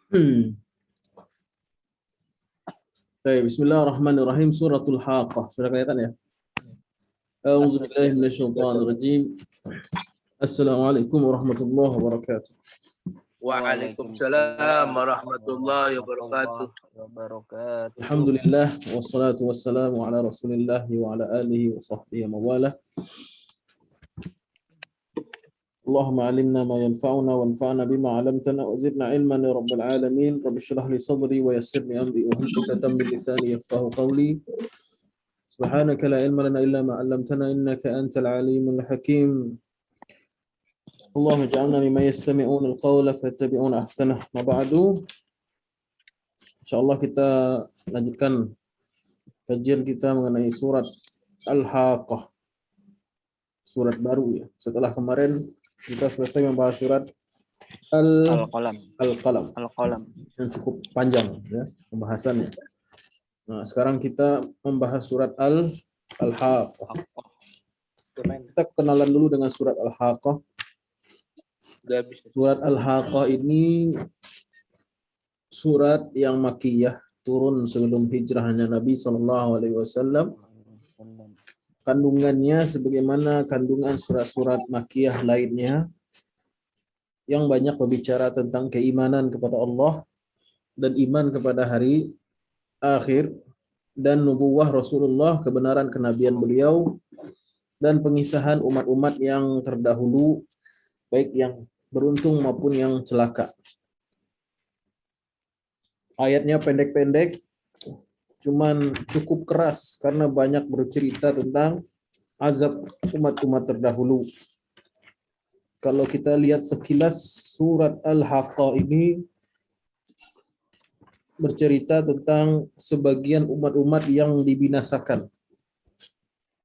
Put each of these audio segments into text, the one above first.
Baik, Bismillahirrahmanirrahim. Suratul Haqqah. Sudah kelihatan ya? A'udzubillahi minasyaitonirrajim. Assalamualaikum warahmatullahi wabarakatuh. Waalaikumsalam warahmatullahi wabarakatuh. Alhamdulillah wassalatu wassalamu ala Rasulillah wa ala alihi wa sahbihi wa mawalah. Allahumma alimna ma yanfa'una wanfa'na bima 'allamtana wa zidna ilman ya rabbal alamin. Rabbi shrah li sadri wa yassir li amri wa hlul 'uqdatam min lisani yafqahu qawli. Subhanaka la ilma lana illa ma 'allamtana innaka antal alimul hakim. Allahumma ij'alna mimman yastami'una al-qawla fayattabi'una ahsanah. Ma ba'du. Insyaallah kita lanjutkan kajian kita mengenai surat Al-Haqqah. Surat baru ya. Setelah kemarin kita selesai membahas surat Al-Qalam yang cukup panjang ya pembahasannya. Nah, sekarang kita membahas surat Al-Haqqah. Kita kenalan dulu dengan surat Al-Haqqah. Surat Al-Haqqah ini surat yang makkiyah, turun sebelum hijrahnya Nabi SAW. Kandungannya sebagaimana kandungan surat-surat makkiyah lainnya yang banyak berbicara tentang keimanan kepada Allah dan iman kepada hari akhir dan nubuwah Rasulullah, kebenaran kenabian beliau dan pengisahan umat-umat yang terdahulu baik yang beruntung maupun yang celaka. Ayatnya pendek-pendek, cuman cukup keras karena banyak bercerita tentang azab umat-umat terdahulu. Kalau kita lihat sekilas surat Al-Haqqah ini bercerita tentang sebagian umat-umat yang dibinasakan.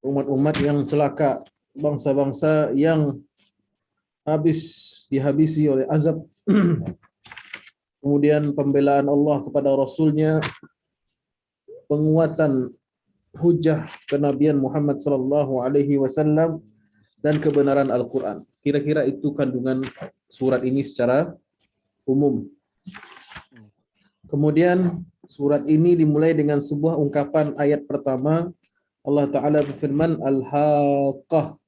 Umat-umat yang celaka, bangsa-bangsa yang dihabisi oleh azab. Kemudian pembelaan Allah kepada Rasulnya, penguatan hujah kenabian Muhammad sallallahu alaihi wasallam dan kebenaran Al-Qur'an. Kira-kira itu kandungan surat ini secara umum. Kemudian surat ini dimulai dengan sebuah ungkapan ayat pertama. Allah Ta'ala berfirman Al-Haqqah.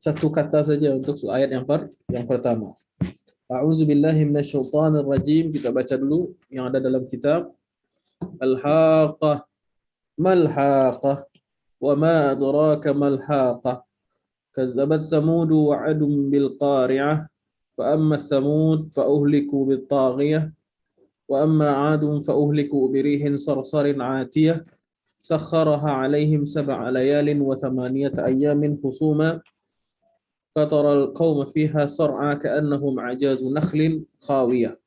Satu kata saja untuk ayat yang pertama. A'udzubillahi minasyaitonir rajim. Kita baca dulu yang ada dalam kitab. Al-Haqqah. Mal Haqqah. Wa ma adraka mal Haqqah. Kadzabat Tsamud wa 'adun bil qari'ah. Fa amma Tsamud fa uhliku bit taghiyah. Wa amma 'adun fa uhliku bi rihin sarsarin 'atiyah. Sakhkharaha 'alaihim sab'a layalin wa thamaniyata ayyamin husuma. فترى القوم فيها صرعى كأنهم أعجاز نخل خاوية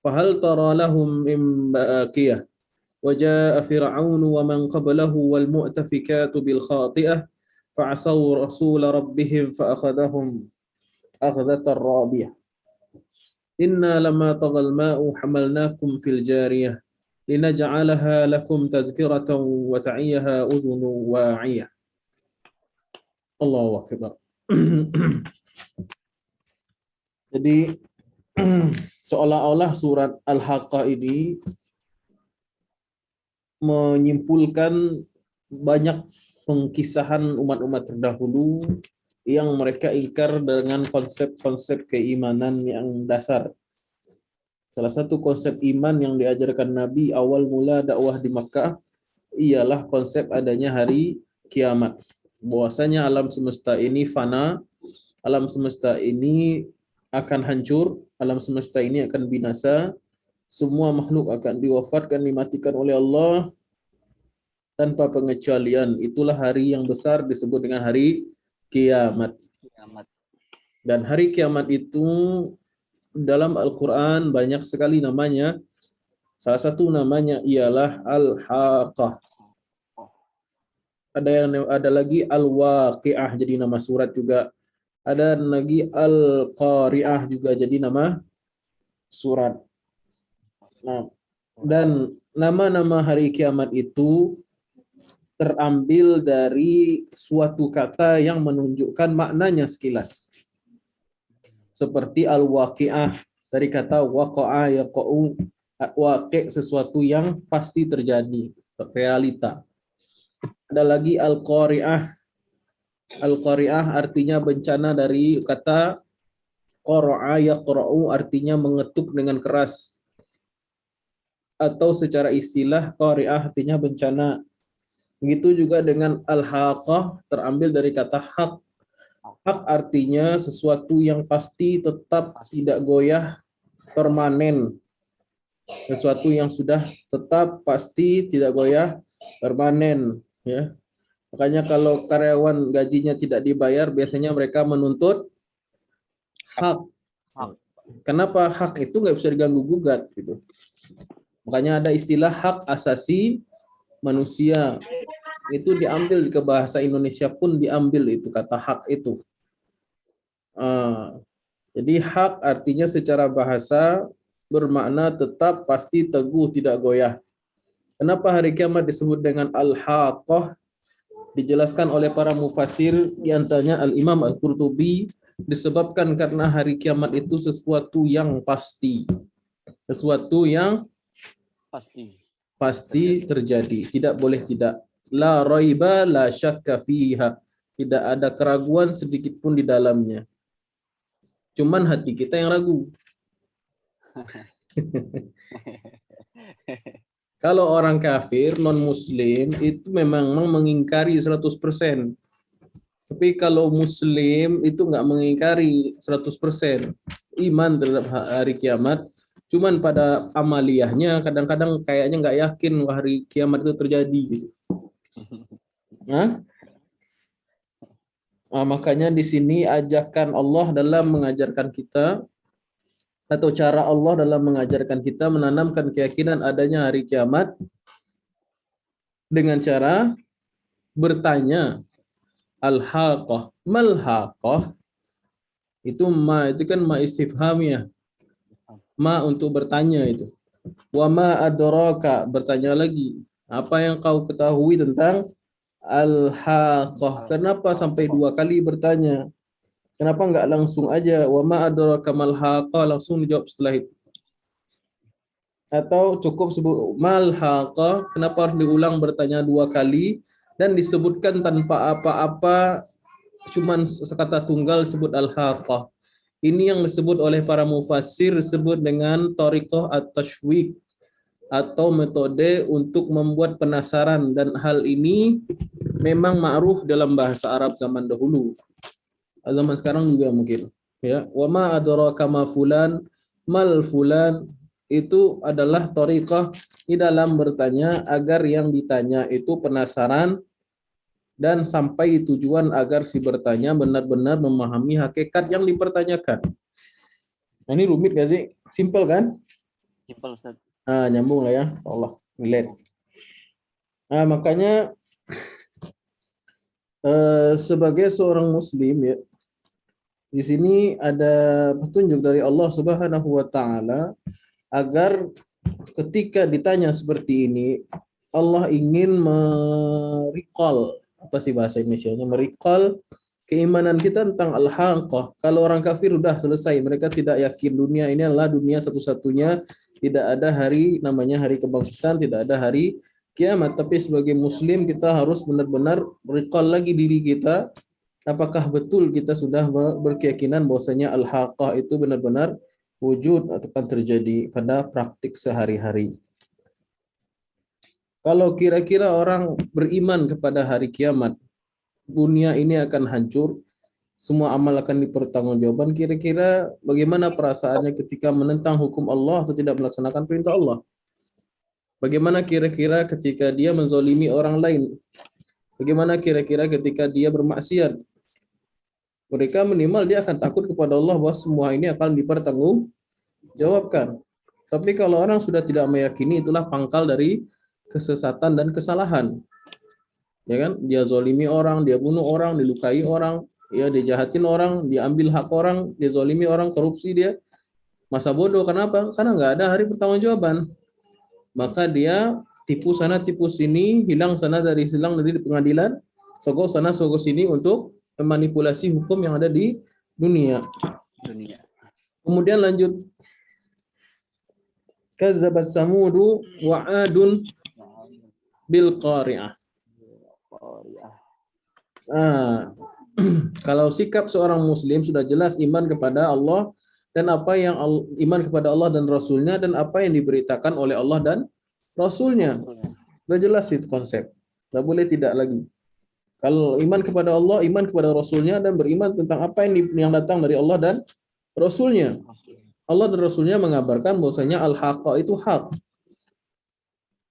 فهل ترى لهم من باقية وجاء فرعون ومن قبله والمؤتفكات بالخاطئة فعصوا رسول ربهم فأخذهم أخذة رابية إنا لما طغى الماء حملناكم في الجارية لنجعلها لكم تذكرة وتعيها أذن واعية الله أكبر. Jadi seolah-olah surat Al-Haqqah ini menyimpulkan banyak pengkisahan umat-umat terdahulu yang mereka ingkar dengan konsep-konsep keimanan yang dasar. Salah satu konsep iman yang diajarkan Nabi awal mula dakwah di Makkah ialah konsep adanya hari kiamat. Bahwasanya alam semesta ini fana, alam semesta ini akan hancur, alam semesta ini akan binasa, semua makhluk akan diwafatkan, dimatikan oleh Allah tanpa pengecualian. Itulah hari yang besar disebut dengan hari kiamat. Dan hari kiamat itu dalam Al-Quran banyak sekali namanya. Salah satu namanya ialah Al-Haqqah. Ada lagi Al-Waqi'ah jadi nama surat juga. Ada lagi Al-Qari'ah juga jadi nama surat. Nah, dan nama-nama hari kiamat itu terambil dari suatu kata yang menunjukkan maknanya sekilas. Seperti Al-Waqi'ah Dari kata waqa'a yaqa'u, waqi' sesuatu yang pasti terjadi, realita. Ada lagi al-qari'ah. Al-qari'ah artinya bencana dari kata qara'a yaqra'u artinya mengetuk dengan keras. Atau secara istilah qari'ah artinya bencana. Begitu juga dengan al-haqah terambil dari kata haq. Hak artinya sesuatu yang pasti, tetap, tidak goyah, permanen. Sesuatu yang sudah tetap, pasti, tidak goyah, permanen. Ya. Makanya kalau karyawan gajinya tidak dibayar, biasanya mereka menuntut hak. Kenapa hak itu nggak bisa diganggu gugat gitu? Makanya ada istilah hak asasi manusia. Itu diambil ke bahasa Indonesia pun diambil itu kata hak itu. Jadi hak artinya secara bahasa bermakna tetap, pasti, teguh, tidak goyah. Kenapa hari kiamat disebut dengan al-haqqah? Dijelaskan oleh para mufassir, di antaranya Al-Imam Al-Qurtubi, disebabkan karena hari kiamat itu sesuatu yang pasti. Sesuatu yang pasti terjadi, tidak boleh tidak. La raiba la syakka fiha. Tidak ada keraguan sedikit pun di dalamnya. Cuman hati kita yang ragu. Kalau orang kafir, non-muslim, itu memang mengingkari 100%. Tapi kalau muslim, itu nggak mengingkari 100%. Iman terhadap hari kiamat. Cuman pada amaliyahnya, kadang-kadang kayaknya nggak yakin hari kiamat itu terjadi. Gitu. Makanya di sini ajakan Allah dalam mengajarkan kita, atau cara Allah dalam mengajarkan kita menanamkan keyakinan adanya hari kiamat dengan cara bertanya. Al-haqah, mal-haqah, itu kan ma istifhamiyah. Ma untuk bertanya itu. Wa ma adraka, bertanya lagi. Apa yang kau ketahui tentang al-haqah? Kenapa sampai 2 kali bertanya? Kenapa enggak langsung aja wa ma adraka mal haqah, langsung dijawab setelah itu? Atau cukup sebut mal haqah, kenapa harus diulang bertanya 2 kali dan disebutkan tanpa apa-apa, cuman sekata tunggal sebut al-haqah. Ini yang disebut oleh para mufassir disebut dengan thariqah at-tashwiq, atau metode untuk membuat penasaran, dan hal ini memang ma'ruf dalam bahasa Arab zaman dahulu. Zaman sekarang juga mungkin. Ya, wa ma adraka ma fulan, mal fulan, itu adalah thariqah di dalam bertanya agar yang ditanya itu penasaran dan sampai tujuan agar si bertanya benar-benar memahami hakikat yang dipertanyakan. Nah, ini rumit gak sih? Simple kan? Simple, Ustaz. Nyambung lah ya, insyaallah. Relate. Makanya sebagai seorang muslim ya, di sini ada petunjuk dari Allah Subhanahu wa taala agar ketika ditanya seperti ini, Allah ingin merecall, apa sih bahasa Indonesianya, merecall keimanan kita tentang al-haqqah. Kalau orang kafir udah selesai, mereka tidak yakin dunia ini adalah dunia satu-satunya, tidak ada hari namanya hari kebangkitan, tidak ada hari kiamat. Tapi sebagai muslim kita harus benar-benar recall lagi diri kita, apakah betul kita sudah berkeyakinan bahwasanya al-haqqah itu benar-benar wujud atau akan terjadi pada praktik sehari-hari. Kalau kira-kira orang beriman kepada hari kiamat, dunia ini akan hancur, semua amal akan dipertanggungjawabkan, kira-kira bagaimana perasaannya ketika menentang hukum Allah atau tidak melaksanakan perintah Allah? Bagaimana kira-kira ketika dia menzalimi orang lain? Bagaimana kira-kira ketika dia bermaksiat? Mereka minimal dia akan takut kepada Allah bahwa semua ini akan dipertanggungjawabkan. Tapi kalau orang sudah tidak meyakini, itulah pangkal dari kesesatan dan kesalahan. Ya kan? Dia zalimi orang, dia bunuh orang, dilukai orang, ya dia jahatin orang, dia ambil hak orang, dia zalimi orang, korupsi dia. Masa bodoh, kenapa? Karena nggak ada hari pertanggungjawaban. Maka dia tipu sana, tipu sini, hilang sana dari silang dari pengadilan, sogok sana, sogok sini untuk memanipulasi hukum yang ada di dunia. Kemudian lanjut, Kazzabat Samudu wa Adun bil qari'ah. Kalau sikap seorang muslim sudah jelas iman kepada Allah dan apa yang iman kepada Allah dan Rasulnya dan apa yang diberitakan oleh Allah dan Rasulnya. Sudah jelas itu konsep. Tidak boleh tidak lagi. Kalau iman kepada Allah, iman kepada Rasulnya dan beriman tentang apa yang datang dari Allah dan Rasulnya. Allah dan Rasulnya mengabarkan bahwasanya al-haqqa itu hak.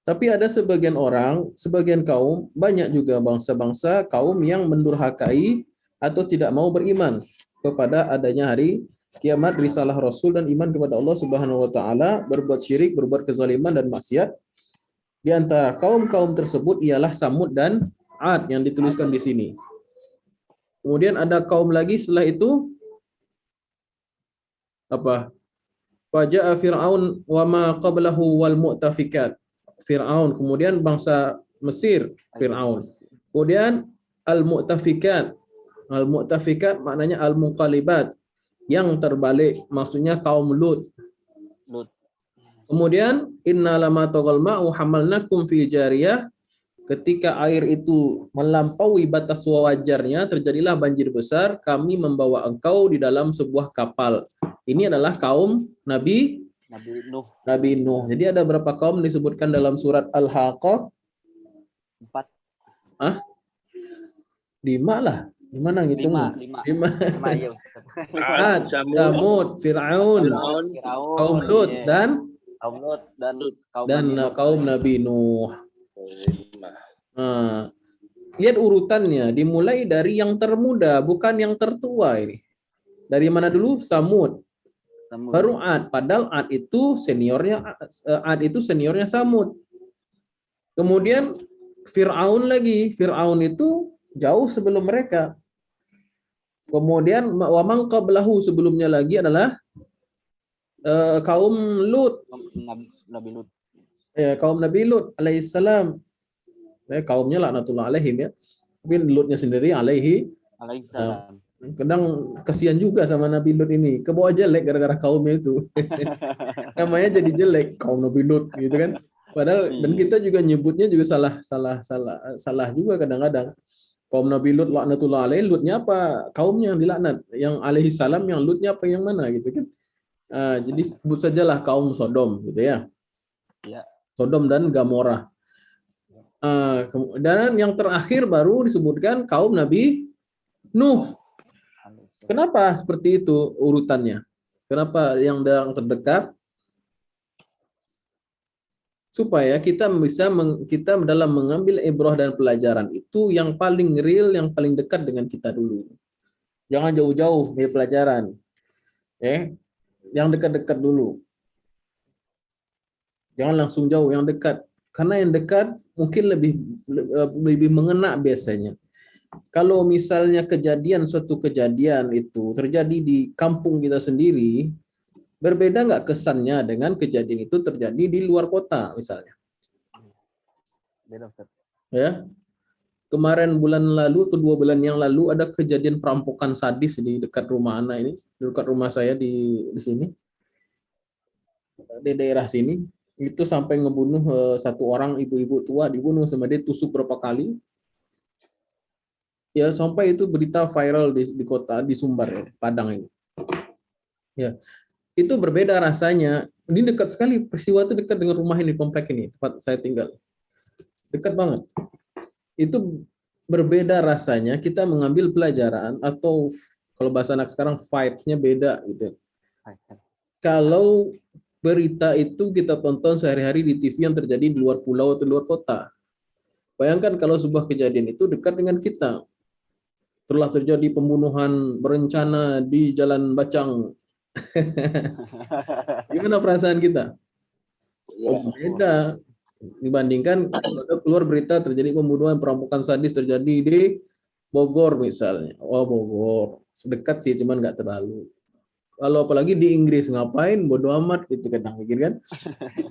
Tapi ada sebagian orang, sebagian kaum, banyak juga bangsa-bangsa kaum yang mendurhakai atau tidak mau beriman kepada adanya hari kiamat, risalah Rasul dan iman kepada Allah Subhanahu wa taala, berbuat syirik, berbuat kezaliman dan maksiat. Di antara kaum-kaum tersebut ialah Samud dan Ad yang dituliskan di sini. Kemudian ada kaum lagi setelah itu apa? Faja'a Fir'aun wa ma qablahu wal mu'tafikat. Fir'aun, kemudian bangsa Mesir, Fir'aun. Kemudian al-mu'tafikat. Al-mu'tafikat maknanya al-muqalibat, yang terbalik, maksudnya kaum Lut. Kemudian inna lama tagal ma'u hamalnakum fi jariyah. Ketika air itu melampaui batas wajarnya, terjadilah banjir besar, kami membawa engkau di dalam sebuah kapal. Ini adalah kaum Nabi Nuh. Jadi ada berapa kaum disebutkan dalam surat Al-Haqqah? 4. 5 lah. Gimana ngitungnya? 5. Ya, Ustaz. Ad, Samud, Fir'aun, kaum Lut dan kaum Nabi Nuh. Nah, lihat urutannya, dimulai dari yang termuda, bukan yang tertua ini. Dari mana dulu? Samud. Baru Ad, padahal Ad itu seniornya Samud. Kemudian Fir'aun lagi, Fir'aun itu jauh sebelum mereka. Kemudian wa man qablahu, sebelumnya lagi adalah kaum Lut. Nabi Lut. Kaum Nabi Lut alaihissalam. Kaumnya laknatullah alaihim ya. Tapi Lutnya sendiri alaihissalam. Kadang kasihan juga sama Nabi Lut ini. Kebawa jelek gara-gara kaumnya itu. Namanya jadi jelek kaum Nabi Lut gitu kan. Padahal dan kita juga nyebutnya juga salah juga kadang-kadang. Kaum Nabi Lut laknatullah alaih, Lutnya apa? Kaumnya yang dilaknat. Yang alaihi salam, yang Lutnya apa yang mana gitu kan. Jadi sebut sajalah kaum Sodom gitu ya. Sodom dan Gamorah. Dan yang terakhir baru disebutkan kaum Nabi Nuh. Kenapa seperti itu urutannya? Kenapa yang terdekat? Supaya kita bisa kita dalam mengambil ibrah dan pelajaran itu yang paling real, yang paling dekat dengan kita dulu. Jangan jauh-jauh dari pelajaran. Yang dekat-dekat dulu. Jangan langsung jauh, yang dekat. Karena yang dekat mungkin lebih mengena biasanya. Kalau misalnya suatu kejadian itu terjadi di kampung kita sendiri, berbeda nggak kesannya dengan kejadian itu terjadi di luar kota misalnya. Beda, Ustaz. Ya. Kemarin bulan lalu atau 2 bulan yang lalu ada kejadian perampokan sadis di dekat rumah anak ini, di dekat rumah saya di sini. Di daerah sini. Itu sampai ngebunuh satu orang ibu-ibu tua, dibunuh sama dia, tusuk berapa kali. Ya, sampai itu berita viral di kota, di Sumbar, Padang ini. Ya, itu berbeda rasanya. Ini dekat sekali, peristiwa itu dekat dengan rumah ini, komplek ini, tempat saya tinggal. Dekat banget. Itu berbeda rasanya kita mengambil pelajaran, atau kalau bahasa anak sekarang vibe-nya beda gitu. Kalau berita itu kita tonton sehari-hari di TV yang terjadi di luar pulau atau luar kota. Bayangkan kalau sebuah kejadian itu dekat dengan kita. Telah terjadi pembunuhan berencana di Jalan Bacang. Gimana perasaan kita? Beda dibandingkan keluar berita terjadi pembunuhan, perampokan sadis terjadi di Bogor misalnya. Oh, Bogor. Dekat sih, cuman nggak terlalu. Kalau apalagi di Inggris, ngapain bodo amat gitu kadang mikir kan.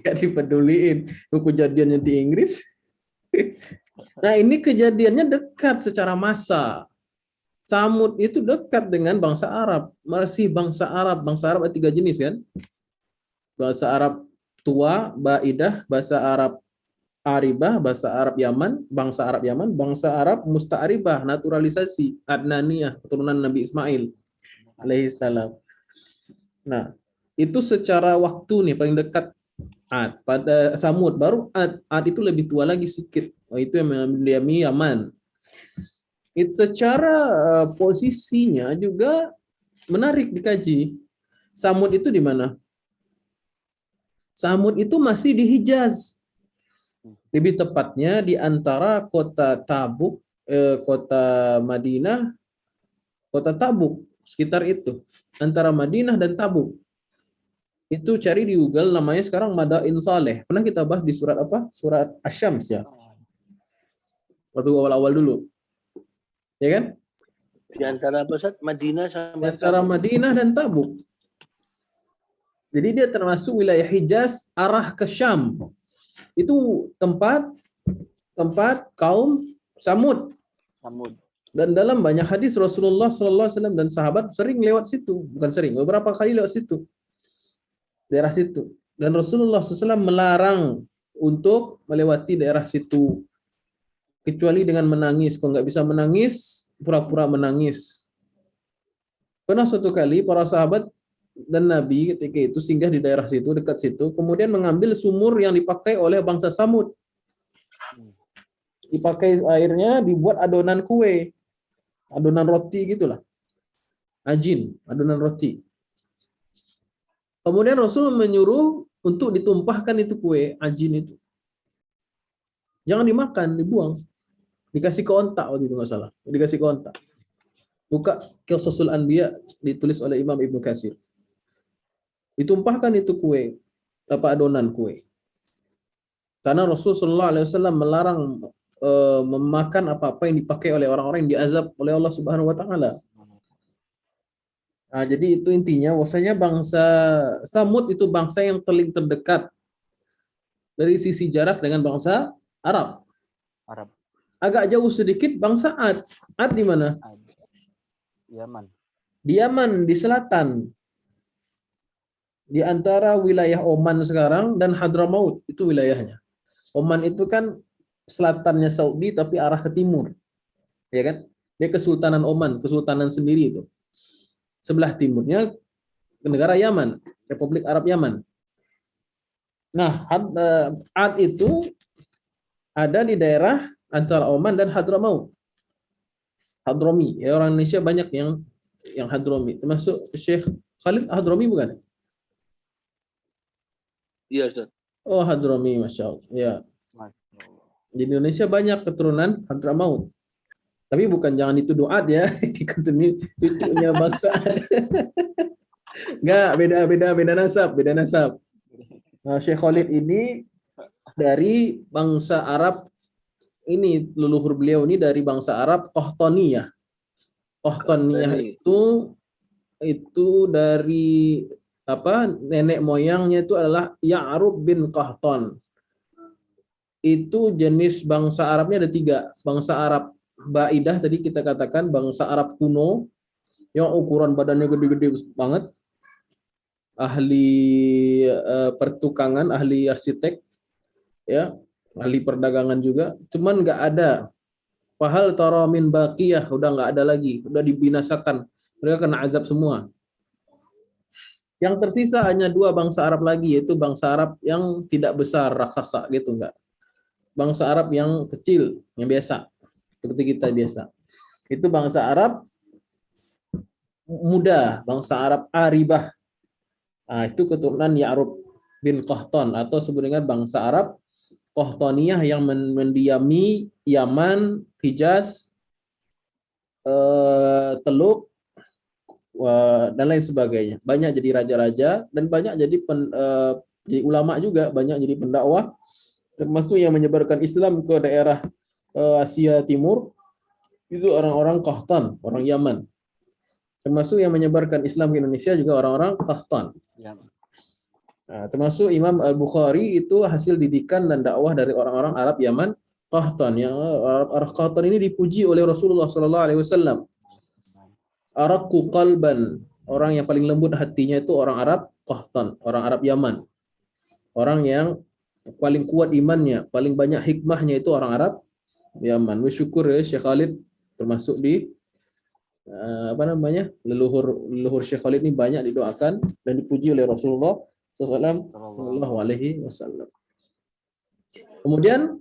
Nggak dipeduliin. Kejadiannya di Inggris. Nah, ini kejadiannya dekat secara massa. Samud itu dekat dengan bangsa Arab. Masih bangsa Arab. Bangsa Arab ada 3 jenis kan. Bangsa Arab tua, Baidah, bahasa Arab Aribah, bahasa Arab Yaman, bangsa Arab Musta'aribah, naturalisasi, Adnaniyah, keturunan Nabi Ismail alaihissalam. Nah, itu secara waktu nih paling dekat Ad. Pada Samud baru Ad itu lebih tua lagi sedikit. Oh, itu yang mendiami Yaman. Itu secara posisinya juga menarik dikaji. Samud itu di mana? Samud itu masih di Hijaz. Lebih tepatnya di antara kota Tabuk, kota Madinah, kota Tabuk, sekitar itu. Antara Madinah dan Tabuk. Itu cari di Google, namanya sekarang Madain Saleh. Pernah kita bahas di surat apa? Surat Asy-Syams ya. Waktu awal-awal dulu. Ya kan? Di antara apa, Ustaz? Madinah Di sama antara Tabuk. Madinah dan Tabuk. Jadi dia termasuk wilayah Hijaz arah ke Syam. Itu tempat kaum Samud. Samud. Dan dalam banyak hadis Rasulullah SAW dan sahabat sering lewat situ. Bukan sering, beberapa kali lewat situ. Daerah situ. Dan Rasulullah SAW melarang untuk melewati daerah situ. Kecuali dengan menangis. Kalau nggak bisa menangis, pura-pura menangis. Pernah suatu kali para sahabat dan Nabi ketika itu singgah di daerah situ, dekat situ, kemudian mengambil sumur yang dipakai oleh bangsa Samud. Dipakai airnya, dibuat adonan kue, adonan roti gitulah, ajin, adonan roti. Kemudian Rasul menyuruh untuk ditumpahkan itu kue, ajin itu. Jangan dimakan, dibuang. Dikasih ke onta waktu itu nggak salah. Dikasih ke onta. Buka Qisasul Anbiya ditulis oleh Imam Ibnu Katsir. Ditumpahkan itu kue, apa adonan kue. Karena Rasulullah SAW melarang memakan apa-apa yang dipakai oleh orang-orang yang diazab oleh Allah Subhanahu wa taala. Nah, jadi itu intinya bahwasanya bangsa Samud itu bangsa yang paling terdekat dari sisi jarak dengan bangsa Arab. Agak jauh sedikit bangsa Ad. Ad di mana? Yaman. Di Yaman, di selatan. Di antara wilayah Oman sekarang dan Hadramaut, itu wilayahnya. Oman itu kan selatannya Saudi tapi arah ke timur. Ya kan? Dia Kesultanan Oman, kesultanan sendiri itu. Sebelah timurnya negara Yaman, Republik Arab Yaman. Nah, Ad itu ada di daerah antara Oman dan Hadramaut. Hadrami, ya orang Indonesia banyak yang Hadrami, termasuk Syekh Khalid Hadrami bukan? Iya, Ustaz. Oh, Hadrami, Masya Allah. Ya. Di Indonesia banyak keturunan Hadramaut. Tapi bukan jangan dituduh Ad ya, ini cucunya bangsa. Enggak, beda nasab. Nah, Syekh Khalid ini dari bangsa Arab, ini leluhur beliau ini dari bangsa Arab Qahtaniyah. Qahtaniyah itu dari apa? Nenek moyangnya itu adalah Ya'rub bin Qahtan. Itu jenis bangsa Arabnya ada 3. Bangsa Arab Baidah tadi kita katakan bangsa Arab kuno yang ukuran badannya gede-gede banget. Ahli pertukangan, ahli arsitek, ya, ahli perdagangan juga. Cuman nggak ada. Fahal tara min baqiyah, udah nggak ada lagi, udah dibinasakan. Mereka kena azab semua. Yang tersisa hanya 2 bangsa Arab lagi, yaitu bangsa Arab yang tidak besar, raksasa gitu enggak. Bangsa Arab yang kecil, yang biasa, seperti kita biasa. Itu bangsa Arab muda, bangsa Arab Aribah. Nah, itu keturunan Ya'rub bin Qahtan atau sebut dengan bangsa Arab Qahtaniyah yang mendiami Yaman, Hijaz, Teluk, dan lain sebagainya. Banyak jadi raja-raja dan banyak jadi jadi ulama juga, banyak jadi pendakwah, termasuk yang menyebarkan Islam ke daerah Asia Timur itu orang-orang Qahtan, orang Yaman. Termasuk yang menyebarkan Islam ke Indonesia juga orang-orang Qahtan. Nah, termasuk Imam Al-Bukhari itu hasil didikan dan dakwah dari orang-orang Arab Yaman Qahtan. Yang Arab Qahtan ini dipuji oleh Rasulullah SAW. Araku qalban, orang yang paling lembut hatinya itu orang Arab Qahtan, orang Arab Yaman. Orang yang paling kuat imannya, paling banyak hikmahnya itu orang Arab Yaman. Bersyukur ya Syekh Khalid termasuk di leluhur Syekh Khalid ini banyak didoakan dan dipuji oleh Rasulullah Sallallahu Alaihi Wasallam. Kemudian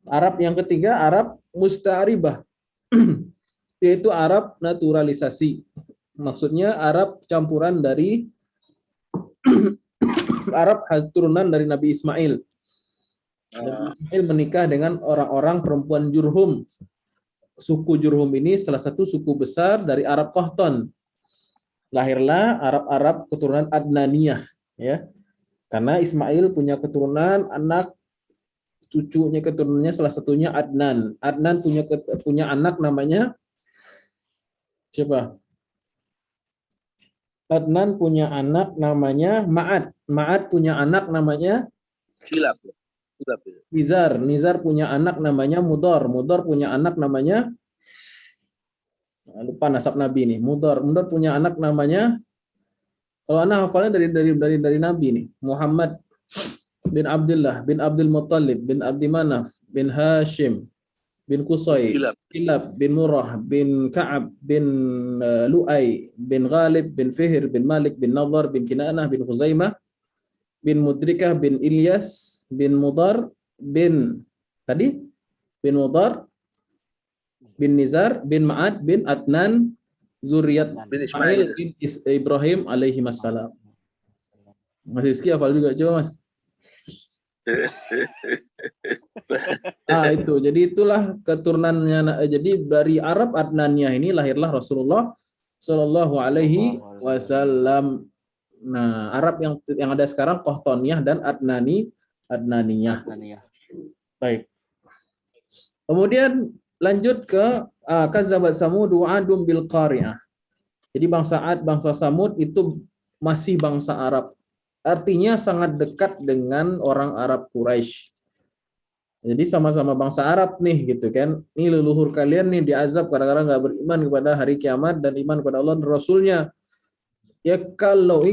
Arab yang ketiga Arab Musta'ribah yaitu Arab naturalisasi. Maksudnya Arab campuran dari Arab turunan dari Nabi Ismail. Nabi Ismail menikah dengan orang-orang perempuan Jurhum. Suku Jurhum ini salah satu suku besar dari Arab Qahtan. Lahirlah Arab-Arab keturunan Adnaniyah, ya. Karena Ismail punya keturunan anak cucunya keturunannya salah satunya Adnan. Adnan punya anak namanya siapa? Adnan punya anak namanya Ma'ad. Ma'ad punya anak namanya Silap. Nizar. Nizar punya anak namanya Mudar. Mudar punya anak namanya lupa nasab Nabi nih. Mudar punya anak namanya kalau anak hafalnya dari Nabi nih. Muhammad bin Abdullah bin Abdul Muttalib bin Abdi Manaf bin Hashim bin Qusay, Kilab bin Murrah bin Ka'ab bin Lu'ay bin Ghalib bin Fihr bin Malik bin Nadhar bin Kinanah bin Khuzaimah bin Mudrikah bin Ilyas bin Mudar bin Mudar bin Nizar bin Ma'ad bin Adnan zuriat Bin Ismail. bin Ibrahim alaihi wassalam. Mas Rizky hafal juga coba Mas. Itu. Jadi itulah keturunannya. Jadi dari Arab Adnaniyah ini lahirlah Rasulullah Shallallahu Alaihi Wasallam. Nah, Arab yang ada sekarang Qahtaniyah dan Adnaniyah. Baik. Kemudian lanjut ke Kazzabat Samud wa Adum bil Qari'ah. Jadi bangsa Ad, bangsa Samud itu masih bangsa Arab. Artinya sangat dekat dengan orang Arab Quraisy. Jadi sama-sama bangsa Arab nih gitu kan. Ini leluhur kalian nih diazab gara-gara nggak beriman kepada hari kiamat dan iman kepada Allah dan Rasulnya. Ya kalau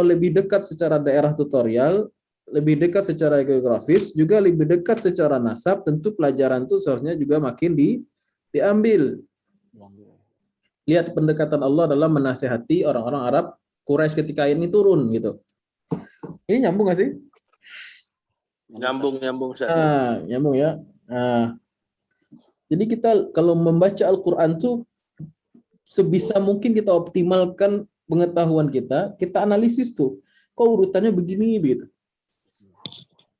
lebih dekat secara daerah tutorial, lebih dekat secara geografis, juga lebih dekat secara nasab, tentu pelajaran itu seharusnya juga makin diambil. Lihat pendekatan Allah dalam menasehati orang-orang Arab Quraisy ketika ini turun gitu. Ini nyambung nggak sih? Nyambung Ustaz. Nyambung ya. Jadi kita kalau membaca Al-Quran tuh sebisa mungkin kita optimalkan pengetahuan kita analisis tuh. Kok urutannya begini begitu.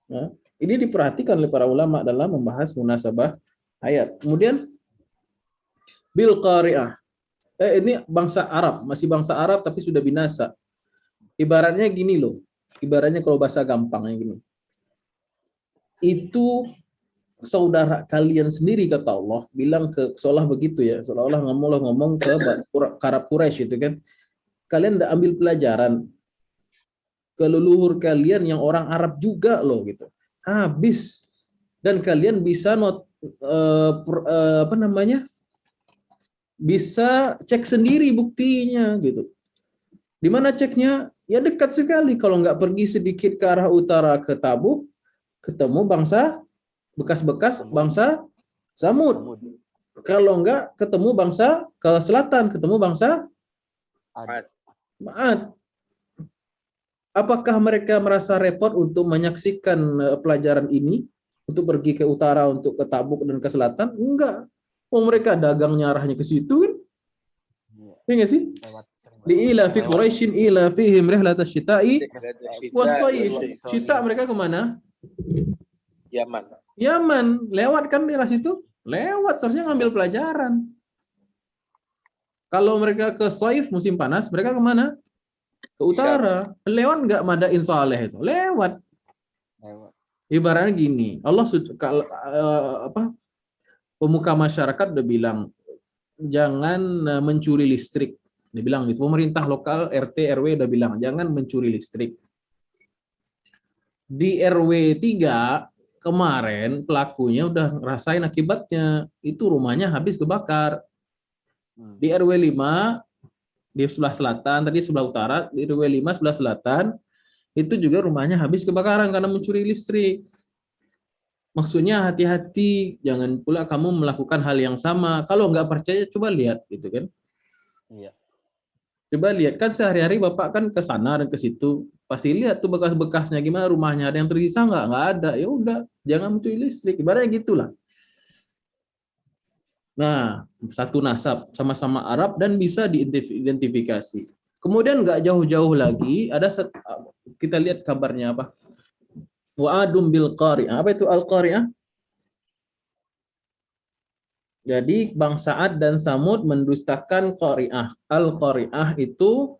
Nah, ini diperhatikan oleh para ulama dalam membahas munasabah ayat. Kemudian bil qari'ah. Ini bangsa Arab, masih bangsa Arab tapi sudah binasa. Ibaratnya gini loh. Ibaratnya kalau bahasa gampangnya gini. Itu saudara kalian sendiri kata Allah bilang ke seolah begitu ya, seolah-olah ngomong ke Arab Quraisy itu kan. Kalian udah ambil pelajaran ke leluhur kalian yang orang Arab juga loh gitu. Habis dan kalian bisa bisa cek sendiri buktinya gitu. Di mana ceknya? Ya dekat sekali. Kalau nggak pergi sedikit ke arah utara ke Tabuk, ketemu bekas-bekas bangsa Samud. Kalau nggak ketemu bangsa ke selatan, ketemu bangsa Ma'ad. Apakah mereka merasa repot untuk menyaksikan pelajaran ini? Untuk pergi ke utara, untuk ke Tabuk dan ke selatan? Enggak. Mereka dagangnya arahnya ke situ kan? Iya nggak sih? Li'ila fi Quraisyin ila fihim rihlatash syita'i was-shayf. Syita mereka kemana? Yaman. Lewat kan daerah situ? Lewat, seharusnya ngambil pelajaran. Kalau mereka ke Saif musim panas, mereka kemana? Ke utara. Lewat nggak Madain Saleh itu? Lewat. Ibaratnya gini, Allah pemuka masyarakat udah bilang jangan mencuri listrik. Dia bilang gitu. Pemerintah lokal RT RW udah bilang jangan mencuri listrik. Di RW 3 kemarin pelakunya udah ngerasain akibatnya. Itu rumahnya habis kebakar. Di RW 5 di sebelah selatan, tadi sebelah utara, di RW 5 sebelah selatan itu juga rumahnya habis kebakaran karena mencuri listrik. Maksudnya hati-hati, jangan pula kamu melakukan hal yang sama. Kalau nggak percaya, coba lihat, gitu kan? Iya. Coba lihat kan sehari-hari bapak kan ke sana dan ke situ, pasti lihat tuh bekas-bekasnya gimana rumahnya, ada yang tersisa nggak? Nggak ada. Ya udah, jangan mencuri listrik. Ibaratnya gitulah. Nah, satu nasab, sama-sama Arab dan bisa diidentifikasi. Kemudian nggak jauh-jauh lagi, kita lihat kabarnya apa? Wa'adum bil qari'ah. Apa itu al-qari'ah? Jadi bangsa Ad dan Samud mendustakan qari'ah. Al-qari'ah itu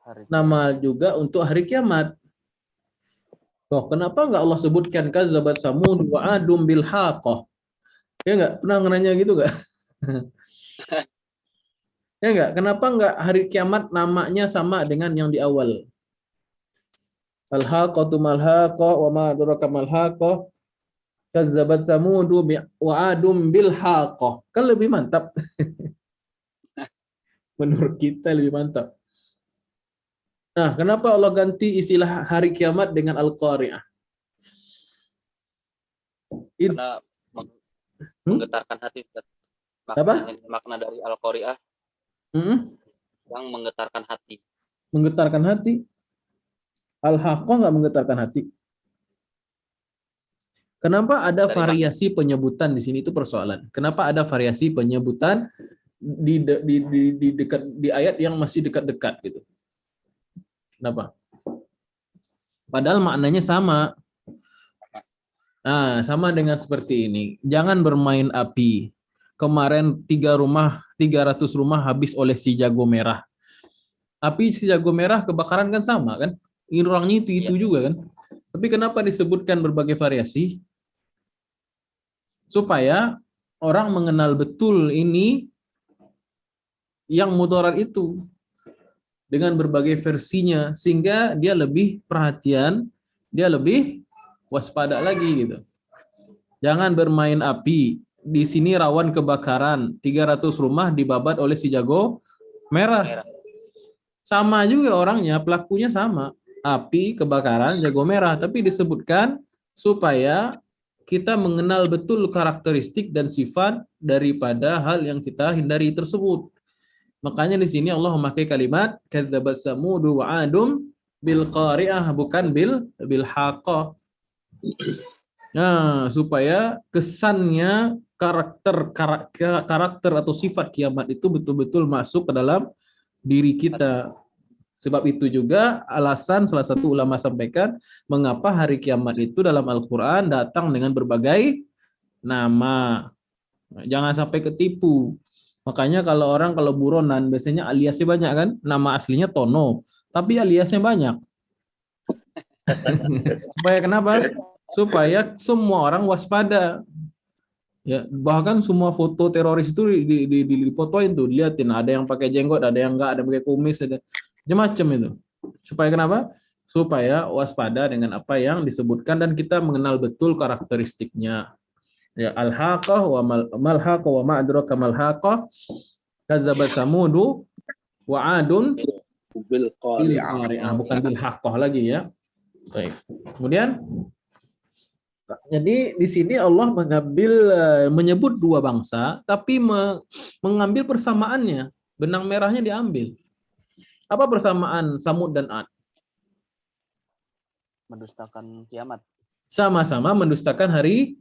Hari nama juga untuk hari kiamat. Oh, kenapa nggak Allah sebutkan kazzabat Samud wa Adum bil haqqah? Ya nggak? Pernah nanya gitu nggak? Ya nggak? Kenapa nggak hari kiamat namanya sama dengan yang di awal? Al-haqqatu mal haqqah wa ma adraka mal haqqah. Kazzabat Samud wa Adum bil haqqah. Kan lebih mantap. Menurut kita lebih mantap. Nah, kenapa Allah ganti istilah hari kiamat dengan Al-Qari'ah? Karena menggetarkan hati, Ustaz. Apa? Makna dari Al-Qari'ah yang menggetarkan hati. Menggetarkan hati. Al-Haqqah nggak menggetarkan hati. Kenapa ada Dari variasi penyebutan di sini, itu persoalan. Kenapa ada variasi penyebutan di ayat yang masih dekat-dekat gitu? Kenapa? Padahal maknanya sama. Nah, sama dengan seperti ini. Jangan bermain api. Kemarin 300 rumah habis oleh si jago merah. Api si jago merah kebakaran kan sama kan? Orangnya itu juga kan? Tapi kenapa disebutkan berbagai variasi? Supaya orang mengenal betul ini yang mudarat itu dengan berbagai versinya, sehingga dia lebih perhatian, dia lebih waspada lagi gitu. Jangan bermain api. Di sini rawan kebakaran, 300 rumah dibabat oleh si jago merah. Sama juga orangnya, pelakunya sama. Api, kebakaran, jago merah, tapi disebutkan supaya kita mengenal betul karakteristik dan sifat daripada hal yang kita hindari tersebut. Makanya di sini Allah memakai kalimat kadzabat Samud wa Adum bil qari'ah, bukan bil haqqah. Nah, supaya kesannya karakter atau sifat kiamat itu betul-betul masuk ke dalam diri kita. Sebab itu juga alasan salah satu ulama sampaikan mengapa hari kiamat itu dalam Al-Quran datang dengan berbagai nama. Jangan sampai ketipu. Makanya kalau buronan biasanya aliasnya banyak kan, nama aslinya Tono, tapi aliasnya banyak. Supaya kenapa? Supaya semua orang waspada. Ya, bahkan semua foto teroris itu difotoin tuh, dilihatin, ada yang pakai jenggot, ada yang enggak, ada yang pakai kumis, ada macam-macam itu. Supaya kenapa? Supaya waspada dengan apa yang disebutkan dan kita mengenal betul karakteristiknya. Ya, al-haqqah wa mal haqqah wa ma adraka mal haqqah. Kazzabat Samudu wa Adun bil qari'ah. bukan bil haqqah lagi ya. Baik. Kemudian jadi di sini Allah menyebut dua bangsa tapi mengambil persamaannya. Benang merahnya diambil. Apa persamaan Samud dan Ad? mendustakan kiamat. Sama-sama mendustakan hari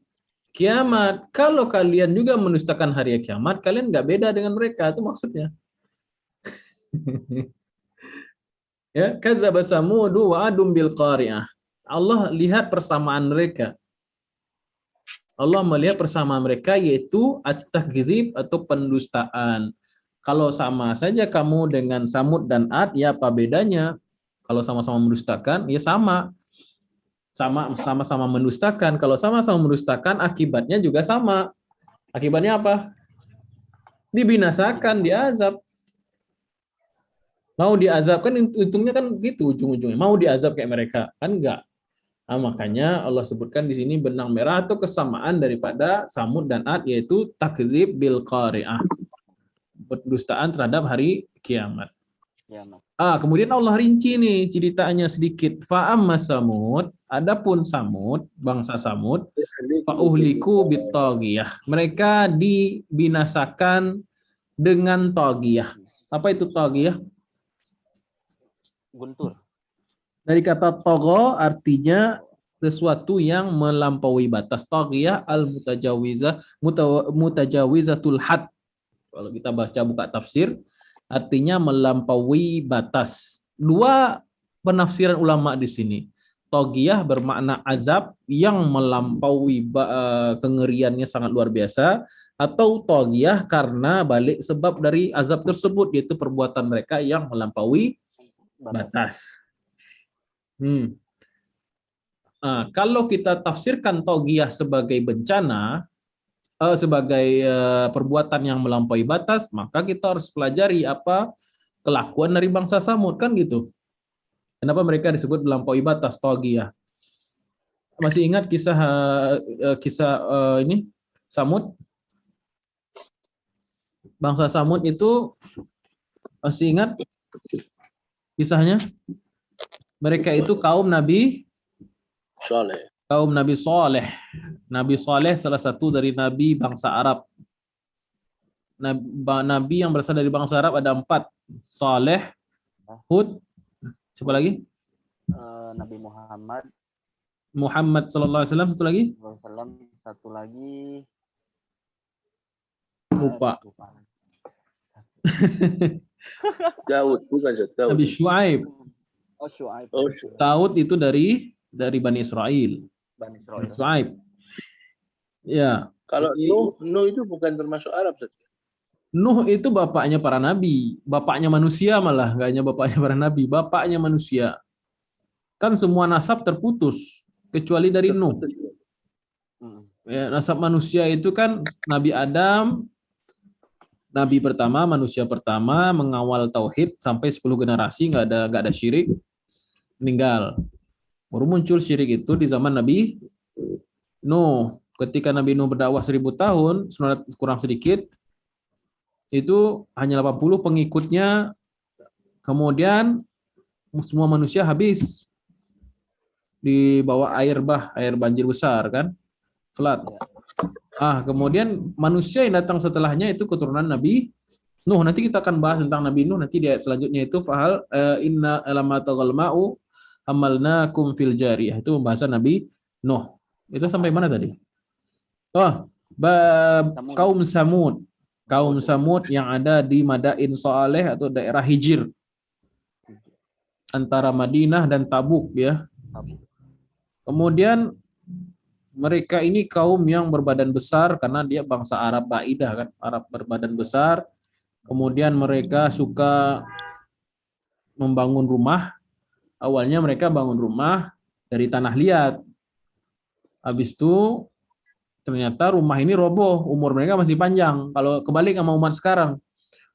kiamat. Kalau kalian juga mendustakan hari kiamat, kalian nggak beda dengan mereka, itu maksudnya. Ya, kadzdzaba Samud wa Adum bil qari'ah. Allah lihat persamaan mereka. Allah melihat persamaan mereka yaitu at-takdzib atau pendustaan. Kalau sama saja kamu dengan Samud dan Ad, ya apa bedanya? Kalau sama-sama mendustakan, ya sama. Sama-sama mendustakan. Kalau sama-sama mendustakan, akibatnya juga sama. Akibatnya apa? Dibinasakan, diazab. Mau diazab kan untungnya kan gitu ujung-ujungnya. Mau diazab kayak mereka kan enggak. Nah, makanya Allah sebutkan di sini benang merah atau kesamaan daripada Samud dan Ad yaitu takdzib bil qari'ah. Pendustaan terhadap hari kiamat. kiamat. Kemudian Allah rinci nih ceritanya sedikit. Fa'amma Samud, adapun Samud, bangsa Samud, fa'uhliku bittagiyah. Mereka dibinasakan dengan tagiyah. Apa itu tagiyah? Guntur. Dari kata togo artinya sesuatu yang melampaui batas. Tagiyah mutajawizatul had. Kalau kita buka tafsir, artinya melampaui batas. Dua penafsiran ulama di sini. Tagiyah bermakna azab yang melampaui kengeriannya sangat luar biasa, atau tagiyah karena balik sebab dari azab tersebut, yaitu perbuatan mereka yang melampaui batas. Kalau kita tafsirkan tagiyah sebagai bencana, sebagai perbuatan yang melampaui batas, maka kita harus pelajari apa kelakuan dari bangsa Samud, kan gitu. Kenapa mereka disebut melampaui batas, tagiyah? Masih ingat kisah ini Samud? Bangsa Samud itu masih ingat kisahnya? Mereka itu kaum Nabi Saleh. Kaum Nabi Saleh. Nabi Saleh salah satu dari nabi bangsa Arab. Nabi yang berasal dari bangsa Arab ada 4. Saleh, Hud, siapa lagi? Nabi Muhammad. Muhammad sallallahu alaihi wasallam, Satu lagi lupa. Daud, bukan Daud. Nabi Syuaib. Syuaib. Daud itu dari Bani Israel. Bani Israil. Syuaib. Ya. Kalau Nuh itu bukan termasuk Arab, Ustaz. Nuh itu bapaknya para nabi, bapaknya manusia malah, nggak hanya bapaknya para nabi, bapaknya manusia. Kan semua nasab terputus kecuali dari Nuh. Ya, nasab manusia itu kan Nabi Adam, nabi pertama, manusia pertama, mengawal tauhid sampai 10 generasi nggak ada syirik, meninggal. Baru muncul syirik itu di zaman Nabi Nuh. Ketika Nabi Nuh berdakwah 1000 tahun, kurang sedikit, itu hanya 80 pengikutnya. Kemudian semua manusia habis di bawah air banjir besar kan, flood. Kemudian manusia yang datang setelahnya itu keturunan Nabi Nuh. Nanti kita akan bahas tentang Nabi Nuh nanti di ayat selanjutnya itu fahal inna lamma taghal ma'u hamalnakum fil jariyah. Itu pembahasan Nabi Nuh. Itu sampai mana tadi? Kaum Samud. Kaum Samud yang ada di Madain Saleh atau daerah Hijr antara Madinah dan Tabuk ya. Kemudian mereka ini kaum yang berbadan besar karena dia bangsa Arab Baidah kan, Arab berbadan besar. Kemudian mereka suka membangun rumah. Awalnya mereka bangun rumah dari tanah liat. Habis itu ternyata rumah ini roboh, umur mereka masih panjang. Kalau kebalik sama umat sekarang.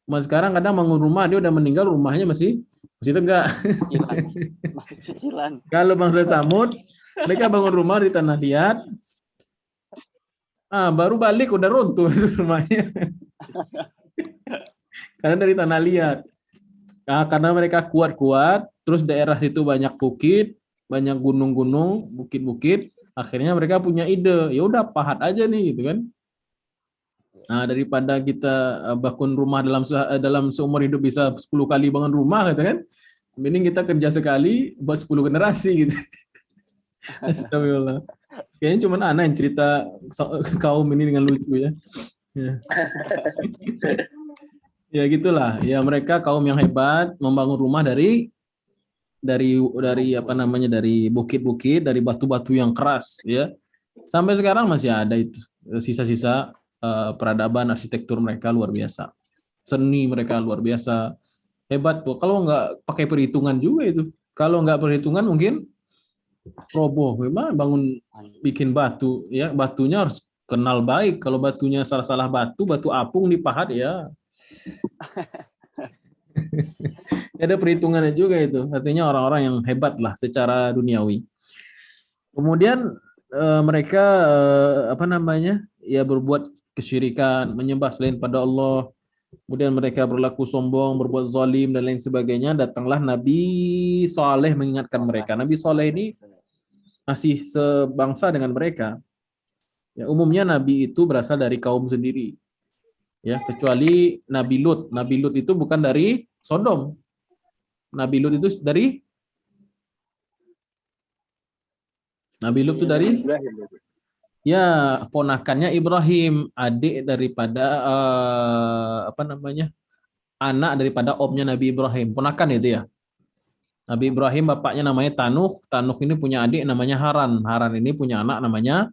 Umat sekarang kadang bangun rumah, dia udah meninggal, rumahnya masih tegak. Masih cicilan. Kalau bangsa Samud, mereka bangun rumah di tanah liat. Baru balik udah runtuh rumahnya. Karena dari tanah liat. Karena mereka kuat-kuat, terus daerah situ banyak bukit, banyak gunung-gunung, bukit-bukit, akhirnya mereka punya ide, ya udah pahat aja nih gitu kan. Daripada kita bangun rumah dalam seumur hidup bisa 10 kali bangun rumah gitu kan. Mending kita kerja sekali buat 10 generasi gitu. Astagfirullah. Kayaknya cuma Ana yang cerita kaum ini dengan lucu ya. Ya gitulah. Ya mereka kaum yang hebat membangun rumah dari bukit-bukit, dari batu-batu yang keras ya. Sampai sekarang masih ada itu sisa-sisa peradaban arsitektur mereka luar biasa. Seni mereka luar biasa. Hebat tuh. Kalau nggak pakai perhitungan juga itu. Kalau nggak perhitungan mungkin roboh. Memang bikin batu ya, batunya harus kenal baik. Kalau batunya salah batu apung dipahat ya. Ada perhitungannya juga itu. Artinya orang-orang yang hebat lah secara duniawi. Kemudian mereka ya berbuat kesyirikan, menyembah selain pada Allah. kemudian mereka berlaku sombong, berbuat zalim dan lain sebagainya, datanglah Nabi Saleh mengingatkan mereka. Nabi Saleh ini masih sebangsa dengan mereka. Ya, umumnya Nabi itu berasal dari kaum sendiri. Ya, kecuali Nabi Lut. Nabi Lut itu bukan dari Sodom. Nabi Lut itu dari Ibrahim. ya ponakannya Ibrahim, adik daripada anak daripada omnya Nabi Ibrahim, ponakan itu ya. Nabi Ibrahim bapaknya namanya Tanuh, Tanuh ini punya adik namanya Haran, Haran ini punya anak namanya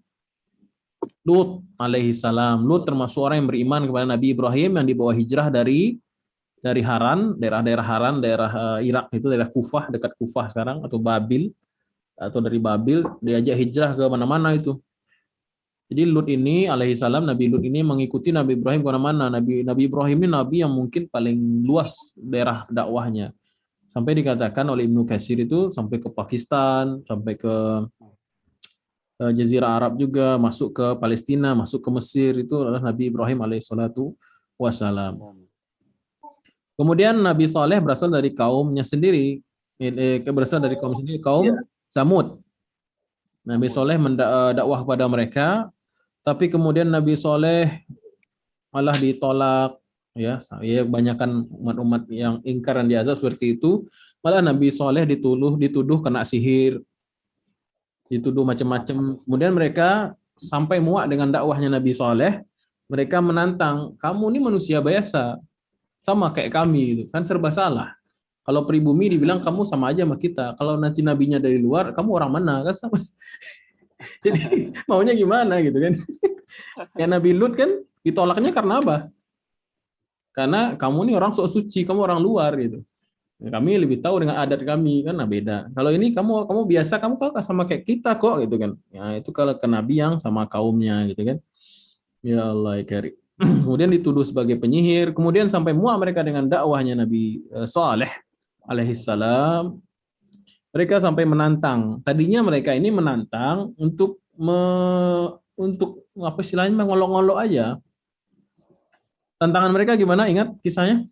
Lut alaihi salam. Lut termasuk orang yang beriman kepada Nabi Ibrahim yang dibawa hijrah dari Haran, daerah-daerah Haran, daerah Irak itu, daerah Kufah, dekat Kufah sekarang, atau Babil, atau dari Babil, diajak hijrah ke mana-mana itu. Jadi Lut ini alaihi salam, Nabi Lut ini mengikuti Nabi Ibrahim ke mana-mana. Nabi Ibrahim ini nabi yang mungkin paling luas daerah dakwahnya. Sampai dikatakan oleh Ibnu Katsir itu sampai ke Pakistan, sampai ke Jazirah Arab juga, masuk ke Palestina, masuk ke Mesir, itu adalah Nabi Ibrahim alaihissalatu wassalam. Kemudian Nabi Saleh berasal dari kaumnya sendiri, kaum Samud. Nabi Saleh mendakwah kepada mereka, tapi kemudian Nabi Saleh malah ditolak, ya kebanyakan umat-umat yang ingkar dan diazab seperti itu. Malah Nabi Saleh dituduh kena sihir, dituduh macam-macam. Kemudian mereka sampai muak dengan dakwahnya Nabi Saleh, mereka menantang, kamu ini manusia biasa, sama kayak kami, gitu. Kan serba salah. Kalau pribumi dibilang kamu sama aja sama kita. Kalau nanti nabinya dari luar, kamu orang mana? Kan sama. Jadi maunya gimana gitu kan? Ya Nabi Lut kan ditolaknya karena apa? Karena kamu ini orang sok suci, kamu orang luar gitu. Kami lebih tahu dengan adat kami kan, nah beda. Kalau ini kamu biasa, kamu sama kayak kita kok gitu kan. Ya itu kalau ke Nabi yang sama kaumnya gitu kan. Ya Allah ya Karim. Kemudian dituduh sebagai penyihir, kemudian sampai muak mereka dengan dakwahnya Nabi Saleh alaihissalam. Mereka sampai menantang. Tadinya mereka ini menantang untuk apa istilahnya, mengolok-olok aja. Tantangan mereka gimana? Ingat kisahnya?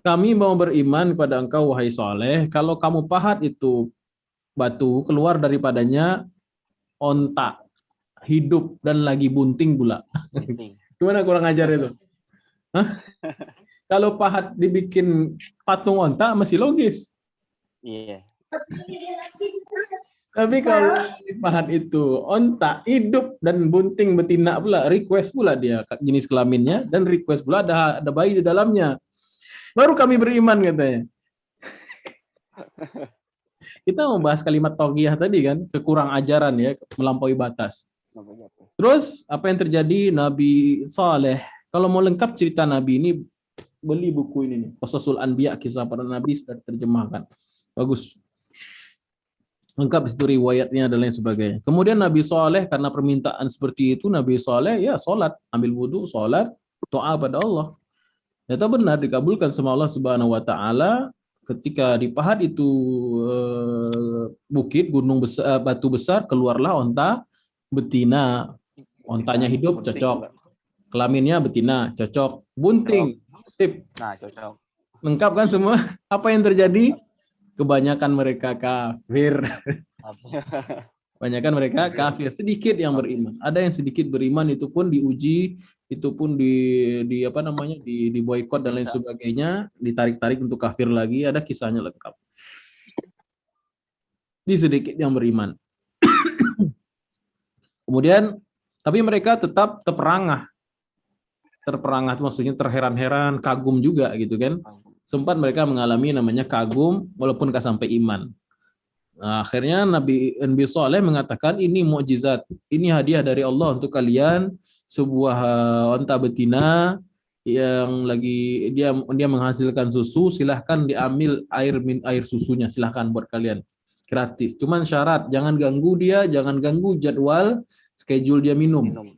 Kami mau beriman kepada engkau wahai Saleh, kalau kamu pahat itu batu, keluar daripadanya onta hidup dan lagi bunting pula. Gimana, kurang ajar itu? Hah? Kalau pahat dibikin patung onta masih logis. Iya. Tapi kalau pahat itu onta hidup dan bunting betina pula, request pula dia jenis kelaminnya, dan request pula ada bayi di dalamnya. Baru kami beriman katanya. Kita mau bahas kalimat taughiyah tadi kan, kekurang ajaran ya, melampaui batas. Terus apa yang terjadi? Nabi Saleh, kalau mau lengkap cerita Nabi ini, beli buku ini nih, Qasasul Anbiya, kisah para nabi, sudah diterjemahkan. Bagus. Lengkap situ riwayatnya dan lain sebagainya. Kemudian Nabi Saleh karena permintaan seperti itu, Nabi Saleh ya salat, ambil wudu, salat, doa pada Allah. Ternyata benar dikabulkan sama Allah Subhanahu wa taala. Ketika di pahat itu bukit, gunung besar, batu besar, keluarlah onta betina. Ontanya hidup, cocok. Kelaminnya betina, cocok. Bunting, sip. Nah, cocok. Lengkap kan semua? Apa yang terjadi? Kebanyakan mereka kafir. Kebanyakan mereka kafir. Sedikit yang beriman. Ada yang sedikit beriman, itu pun diuji, itu pun di apa namanya, di boikot dan lain sebagainya, ditarik-tarik untuk kafir lagi. Ada kisahnya lengkap. Di sedikit yang beriman. Kemudian, tapi mereka tetap terperangah itu maksudnya terheran-heran, kagum juga gitu kan. Sempat mereka mengalami namanya kagum walaupun nggak sampai iman. Nah, akhirnya Nabi Saleh mengatakan, ini mukjizat, ini hadiah dari Allah untuk kalian, sebuah onta betina yang lagi dia menghasilkan susu, silahkan diambil air susunya, silahkan buat kalian, gratis. Cuman syarat jangan ganggu dia, jangan ganggu jadwal schedule dia minum.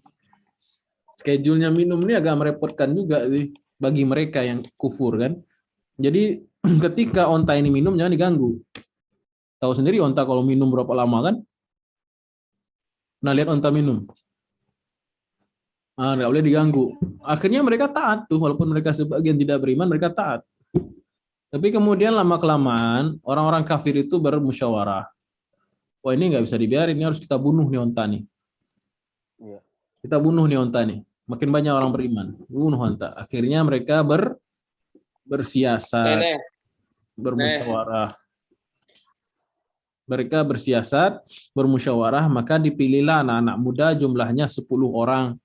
Schedule-nya minum ini agak merepotkan juga sih bagi mereka yang kufur kan. Jadi ketika onta ini minum jangan diganggu. Tahu sendiri onta kalau minum berapa lama kan? Nah, lihat onta minum. Nggak boleh diganggu. Akhirnya mereka taat tuh, walaupun mereka sebagian tidak beriman, mereka taat. Tapi kemudian lama-kelamaan orang-orang kafir itu bermusyawarah. Wah, ini nggak bisa dibiarin, ini harus kita bunuh nih onta nih. Iya. Kita bunuh nih onta nih. Makin banyak orang beriman, bunuh onta. Akhirnya mereka bersiasat, bermusyawarah. Mereka bersiasat, bermusyawarah, maka dipilihlah anak-anak muda jumlahnya 10 orang.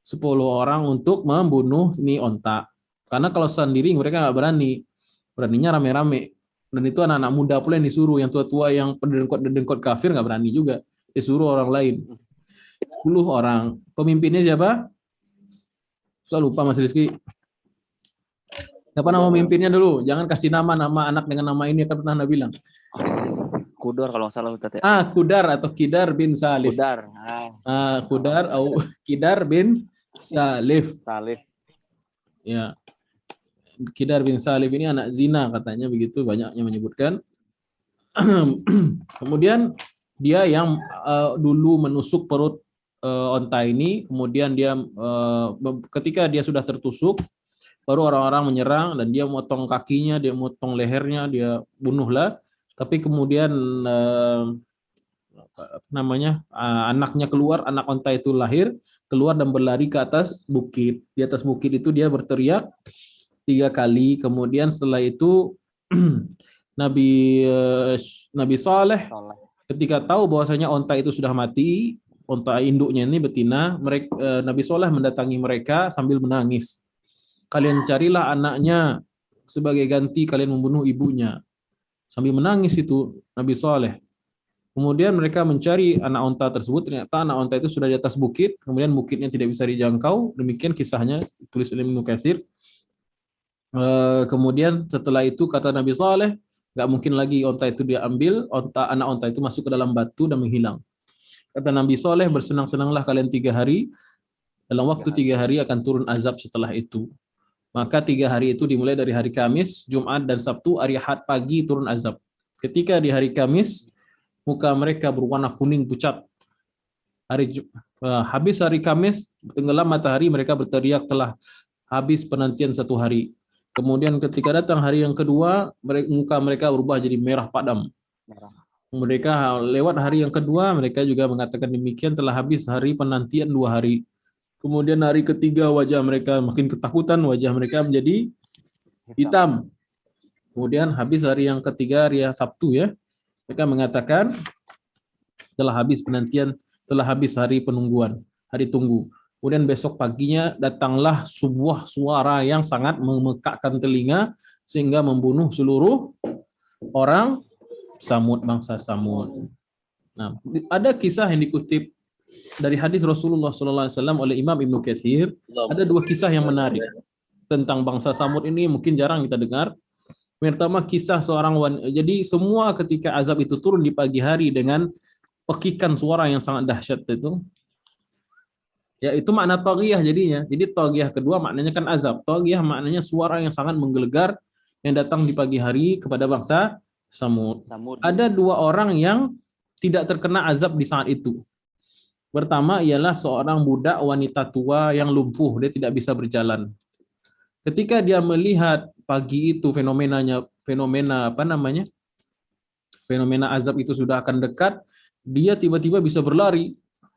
10 orang untuk membunuh ini onta. Karena kalau sendiri mereka nggak berani. Beraninya rame-rame. Dan itu anak-anak muda pula yang disuruh. Yang tua-tua yang pendengkot kafir nggak berani juga. Disuruh orang lain. 10 orang. Pemimpinnya siapa? Saya lupa Mas Rizky. Siapa nama pemimpinnya dulu? Jangan kasih nama anak dengan nama ini, kan pernah Anda bilang. Kudar kalau nggak salah Ustaz ya. Kudar atau Kidar bin Salif. Kudar. Kudar atau Kidar bin Salif. Salif. Ya. Kidar bin Salif ini anak zina katanya, begitu banyak yang menyebutkan. Kemudian dia yang dulu menusuk perut onta ini, kemudian dia ketika dia sudah tertusuk, baru orang-orang menyerang dan dia motong kakinya, dia motong lehernya, dia bunuhlah. Tapi kemudian anaknya keluar, anak onta itu lahir, keluar dan berlari ke atas bukit. Di atas bukit itu dia berteriak 3 kali. Kemudian setelah itu Nabi Saleh ketika tahu bahwasanya onta itu sudah mati, onta induknya ini betina, Nabi Saleh mendatangi mereka sambil menangis. Kalian carilah anaknya sebagai ganti kalian membunuh ibunya. Sambil menangis itu Nabi Saleh. Kemudian mereka mencari anak onta tersebut, ternyata anak onta itu sudah di atas bukit, kemudian bukitnya tidak bisa dijangkau. Demikian kisahnya ditulis oleh Ibnu Katsir. Kemudian setelah itu kata Nabi Saleh, nggak mungkin lagi onta itu diambil, anak onta itu masuk ke dalam batu dan menghilang. Kata Nabi Saleh, bersenang-senanglah kalian 3 hari, dalam waktu 3 hari akan turun azab setelah itu. Maka 3 hari itu dimulai dari hari Kamis, Jumat, dan Sabtu, hari Ahad pagi turun azab. Ketika di hari Kamis, muka mereka berwarna kuning pucat. Habis hari Kamis, tenggelam matahari, mereka berteriak telah habis penantian 1 hari. Kemudian ketika datang hari yang kedua, muka mereka berubah jadi merah padam. Mereka lewat hari yang kedua, mereka juga mengatakan demikian, telah habis hari penantian 2 hari. Kemudian hari ketiga wajah mereka makin ketakutan, wajah mereka menjadi hitam. Kemudian habis hari yang ketiga, hari Sabtu ya, mereka mengatakan telah habis penantian, telah habis hari penungguan, hari tunggu. Kemudian besok paginya datanglah sebuah suara yang sangat memekakkan telinga sehingga membunuh seluruh orang Samud, bangsa Samud. Nah, ada kisah yang dikutip dari hadis Rasulullah SAW oleh Imam Ibnu Katsir. Ada 2 kisah yang menarik tentang bangsa Samud ini, mungkin jarang kita dengar. Pertama, kisah seorang wanita. Jadi semua ketika azab itu turun di pagi hari dengan pekikan suara yang sangat dahsyat itu. Ya, itu makna taghiyah jadinya. Jadi taghiyah kedua maknanya kan azab. Taghiyah maknanya suara yang sangat menggelegar yang datang di pagi hari kepada bangsa Samud. Ada 2 orang yang tidak terkena azab di saat itu. Pertama ialah seorang budak wanita tua yang lumpuh, dia tidak bisa berjalan. Ketika dia melihat pagi itu fenomena azab itu sudah akan dekat, dia tiba-tiba bisa berlari.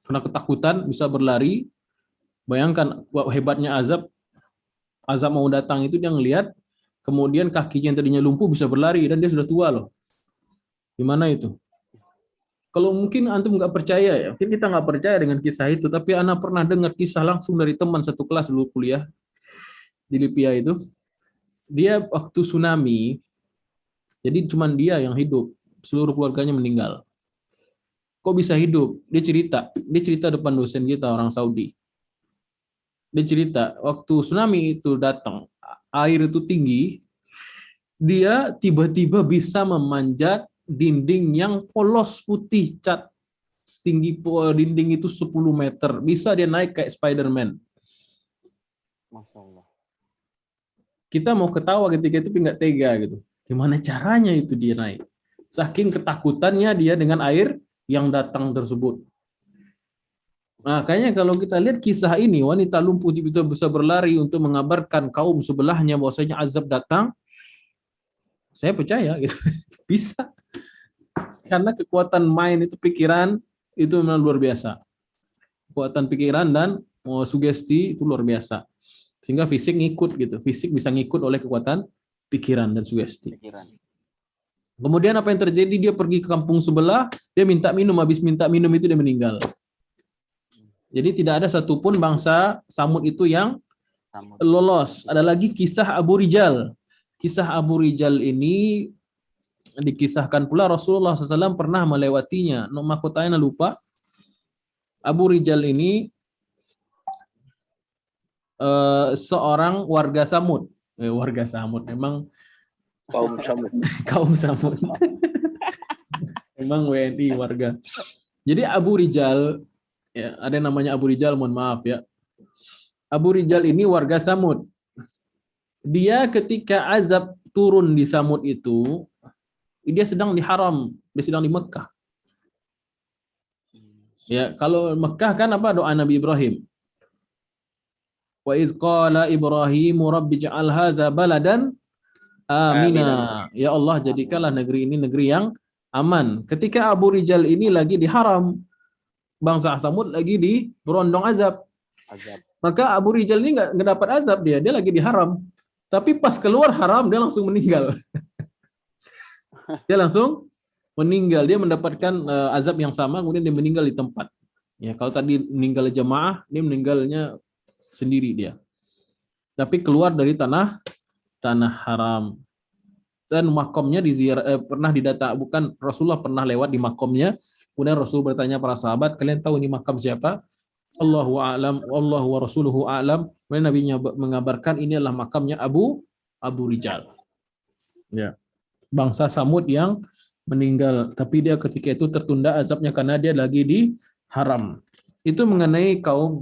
Karena ketakutan bisa berlari. Bayangkan hebatnya azab mau datang itu dia ngelihat, kemudian kakinya yang tadinya lumpuh bisa berlari dan dia sudah tua loh. Gimana itu? Kalau mungkin antum nggak percaya ya, mungkin kita nggak percaya dengan kisah itu, tapi ana pernah dengar kisah langsung dari teman satu kelas dulu kuliah di Libya itu. Dia waktu tsunami, jadi cuma dia yang hidup, seluruh keluarganya meninggal. Kok bisa hidup? Dia cerita depan dosen kita orang Saudi. Dia cerita waktu tsunami itu datang, air itu tinggi, dia tiba-tiba bisa memanjat dinding yang polos putih cat, tinggi dinding itu 10 meter, bisa dia naik kayak Spider-Man. Masya Allah. Kita mau ketawa ketika itu nggak tega gitu. Gimana caranya itu dia naik? Saking ketakutannya dia dengan air yang datang tersebut. Makanya kalau kita lihat kisah ini, wanita lumpuh tiba-tiba bisa berlari untuk mengabarkan kaum sebelahnya bahwasanya azab datang, saya percaya gitu. Bisa. Karena kekuatan mind itu pikiran itu memang luar biasa. Kekuatan pikiran dan sugesti itu luar biasa. Sehingga fisik ngikut gitu. Fisik bisa ngikut oleh kekuatan pikiran dan sugesti. Pikiran. Kemudian apa yang terjadi? Dia pergi ke kampung sebelah, dia minta minum, habis minta minum itu dia meninggal. Jadi tidak ada satupun bangsa Samud itu yang Samud. lolos. Ada lagi kisah Abu Rijal. Kisah Abu Rijal ini dikisahkan pula Rasulullah SAW pernah melewatinya. Mahkotanya lupa. Abu Rijal ini seorang warga Samud. Warga Samud. Memang Kaum Samud. kaum Samud. Memang WNI warga. Jadi Abu Rijal, ya, ada yang namanya Abu Rijal, mohon maaf ya. Abu Rijal ini warga Samud. Dia ketika azab turun di Samud itu, dia sedang di haram, dia sedang di Mekah. Ya, kalau Mekah kan apa doa Nabi Ibrahim? Wa iz qala Ibrahimu rabbi ja'al hadza baladan amina. Ya Allah, jadikanlah negeri ini negeri yang aman. Ketika Abu Rijal ini lagi di haram, bangsa Samud lagi di berondong azab. Maka Abu Rijal ini nggak dapat azab, dia lagi di haram. Tapi pas keluar haram dia langsung meninggal. Dia langsung meninggal, dia mendapatkan azab yang sama, kemudian dia meninggal di tempat. Ya, kalau tadi meninggal jamaah, dia meninggalnya sendiri dia. Tapi keluar dari tanah haram. Dan makomnya pernah didata, bukan Rasulullah pernah lewat di makomnya. Kemudian Rasul bertanya para sahabat, kalian tahu ini makam siapa? Allahu a'lam, Allahu wa rasuluhu a'lam. Kemudian Nabi-Nya mengabarkan ini adalah makamnya Abu Rijal. Ya. Bangsa Samud yang meninggal, tapi dia ketika itu tertunda azabnya karena dia lagi di haram. Itu mengenai kaum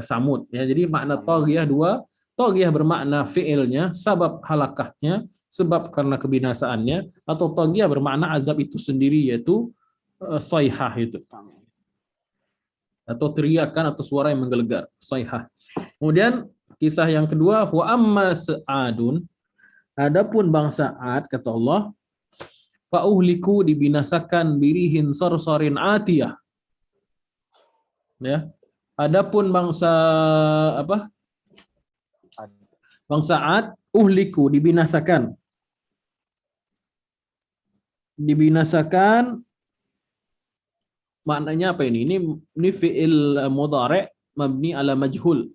Samud ya. Jadi makna taghiyah dua, taghiyah bermakna fi'ilnya, sabab halakahnya, sebab karena kebinasaannya, atau taghiyah bermakna azab itu sendiri, yaitu sayhah itu. Atau teriakan atau suara yang menggelegar, sayhah. Kemudian kisah yang kedua, wa amma Sa'adun, adapun bangsa Ad, kata Allah, fa'uhliku, dibinasakan birihin sorsorin atiyah. Ya. Adapun bangsa apa? Bangsa Ad, uhliku, dibinasakan. Dibinasakan maknanya apa ini? Ini fi'il mudhari' mabni ala majhul.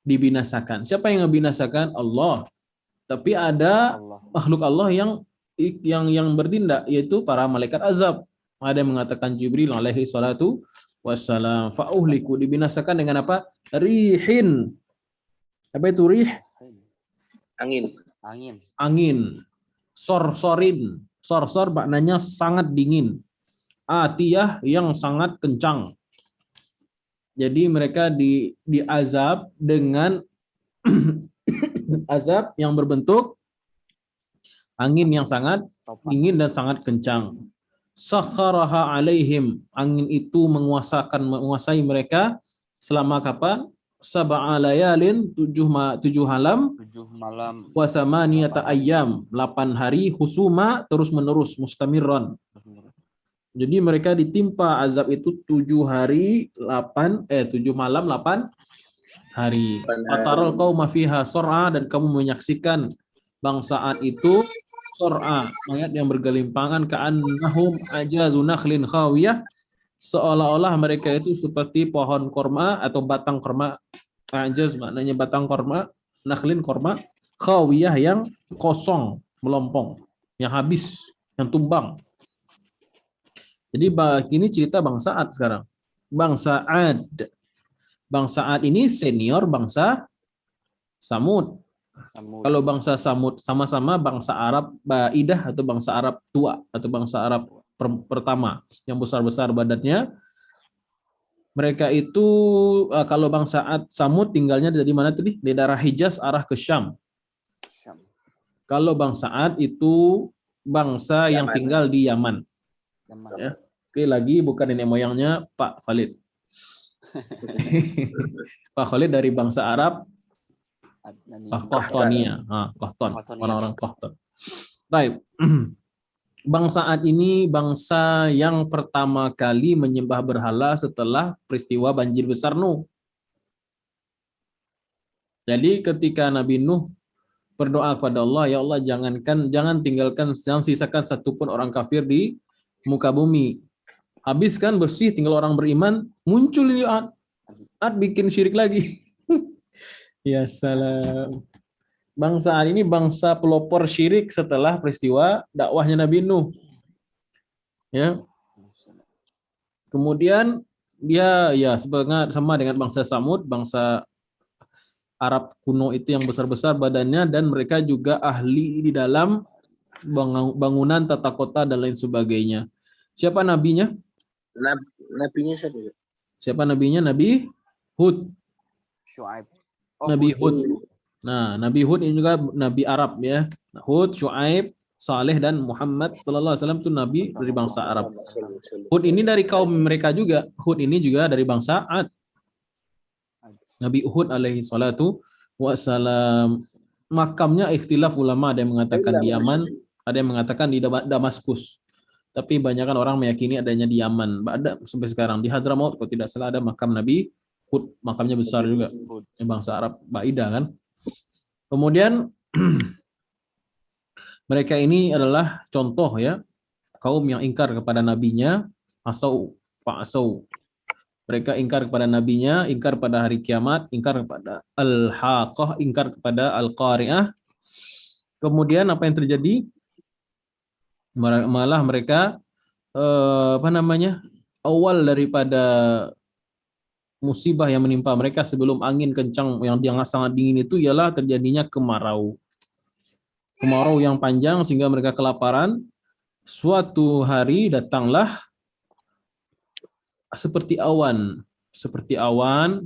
Dibinasakan. Siapa yang membinasakan? Allah. Tapi ada makhluk Allah yang bertindak, yaitu para malaikat azab. Ada yang mengatakan Jibril alaihi salatu wassalam. Fa'uhliku, dibinasakan dengan apa? Rihin. Apa itu rih? Angin. Sorsorin. Sorsor maknanya sangat dingin. Atiyah yang sangat kencang. Jadi mereka diazab dengan azab yang berbentuk angin yang sangat dingin dan sangat kencang. Sakharaha alaihim, angin itu menguasai mereka selama kapan? Sab'a layalin, 7 malam. Wa samaniyata ayyam, 8 hari husuma, terus menerus, mustamirran. Jadi mereka ditimpa azab itu 7 malam 8 hari. Ataral qauma fiha sor'a, dan kamu menyaksikan bangsaan itu sor'a, ayat yang bergelimpangan, ka'annahum ajazu nakhlin khawiyah, seolah-olah mereka itu seperti pohon korma atau batang korma. Ajaz maknanya batang korma, nakhlin korma, khawiyah yang kosong, melompong, yang habis, yang tumbang. Jadi ini cerita bangsa Ad sekarang. Bangsa Ad. Bangsa Ad ini senior bangsa Samud. Kalau bangsa Samud sama-sama bangsa Arab Baidah atau bangsa Arab tua atau bangsa Arab pertama yang besar-besar badannya. Mereka itu kalau bangsa Ad Samud tinggalnya dari mana tadi? Di daerah Hijaz arah ke Syam. Kalau bangsa Ad itu bangsa yang tinggal di Yaman. Ya. Sekali lagi bukan nenek moyangnya Pak Khalid. Pak Khalid dari bangsa Arab, Adnani. Qahtaniyah. Qahtan, Qahtaniyah. orang-orang Qahtan. Baik. Bangsa Ad ini bangsa yang pertama kali menyembah berhala setelah peristiwa banjir besar Nuh. Jadi ketika Nabi Nuh berdoa kepada Allah, ya Allah jangan tinggalkan, jangan sisakan satupun orang kafir di muka bumi. Habis kan bersih, tinggal orang beriman, muncul ini Ad bikin syirik lagi. Ya salam. Bangsa Ad ini bangsa pelopor syirik setelah peristiwa dakwahnya Nabi Nuh. Ya. Kemudian dia ya sama dengan bangsa Samud, bangsa Arab kuno itu yang besar-besar badannya, dan mereka juga ahli di dalam bangunan tata kota dan lain sebagainya. Siapa nabinya? Nabinya siapa? Siapa nabinya? Nabi Hud. Syuaib. Nabi Hud. Nah, Nabi Hud ini juga nabi Arab ya. Hud, Syuaib, Saleh dan Muhammad sallallahu alaihi wasallam itu nabi dari bangsa Arab. Hud ini dari kaum mereka juga. Hud ini juga dari bangsa Ad. Nabi Hud alaihi salatu wassalam. Makamnya ikhtilaf ulama, ada yang mengatakan di Yaman, ada yang mengatakan di Damaskus. Tapi banyakkan orang meyakini adanya di Yaman. Ada sampai sekarang di Hadramaut kalau tidak salah ada makam Nabi Hud, makamnya besar juga. Bangsa Arab Baidah kan. Kemudian mereka ini adalah contoh ya kaum yang ingkar kepada nabinya, asau. Mereka ingkar kepada nabinya, ingkar pada hari kiamat, ingkar kepada al-Haqqah, ingkar kepada al-Qari'ah. Kemudian apa yang terjadi? Malah mereka awal daripada musibah yang menimpa mereka sebelum angin kencang yang sangat dingin itu ialah terjadinya kemarau. Kemarau yang panjang sehingga mereka kelaparan. Suatu hari datanglah seperti awan,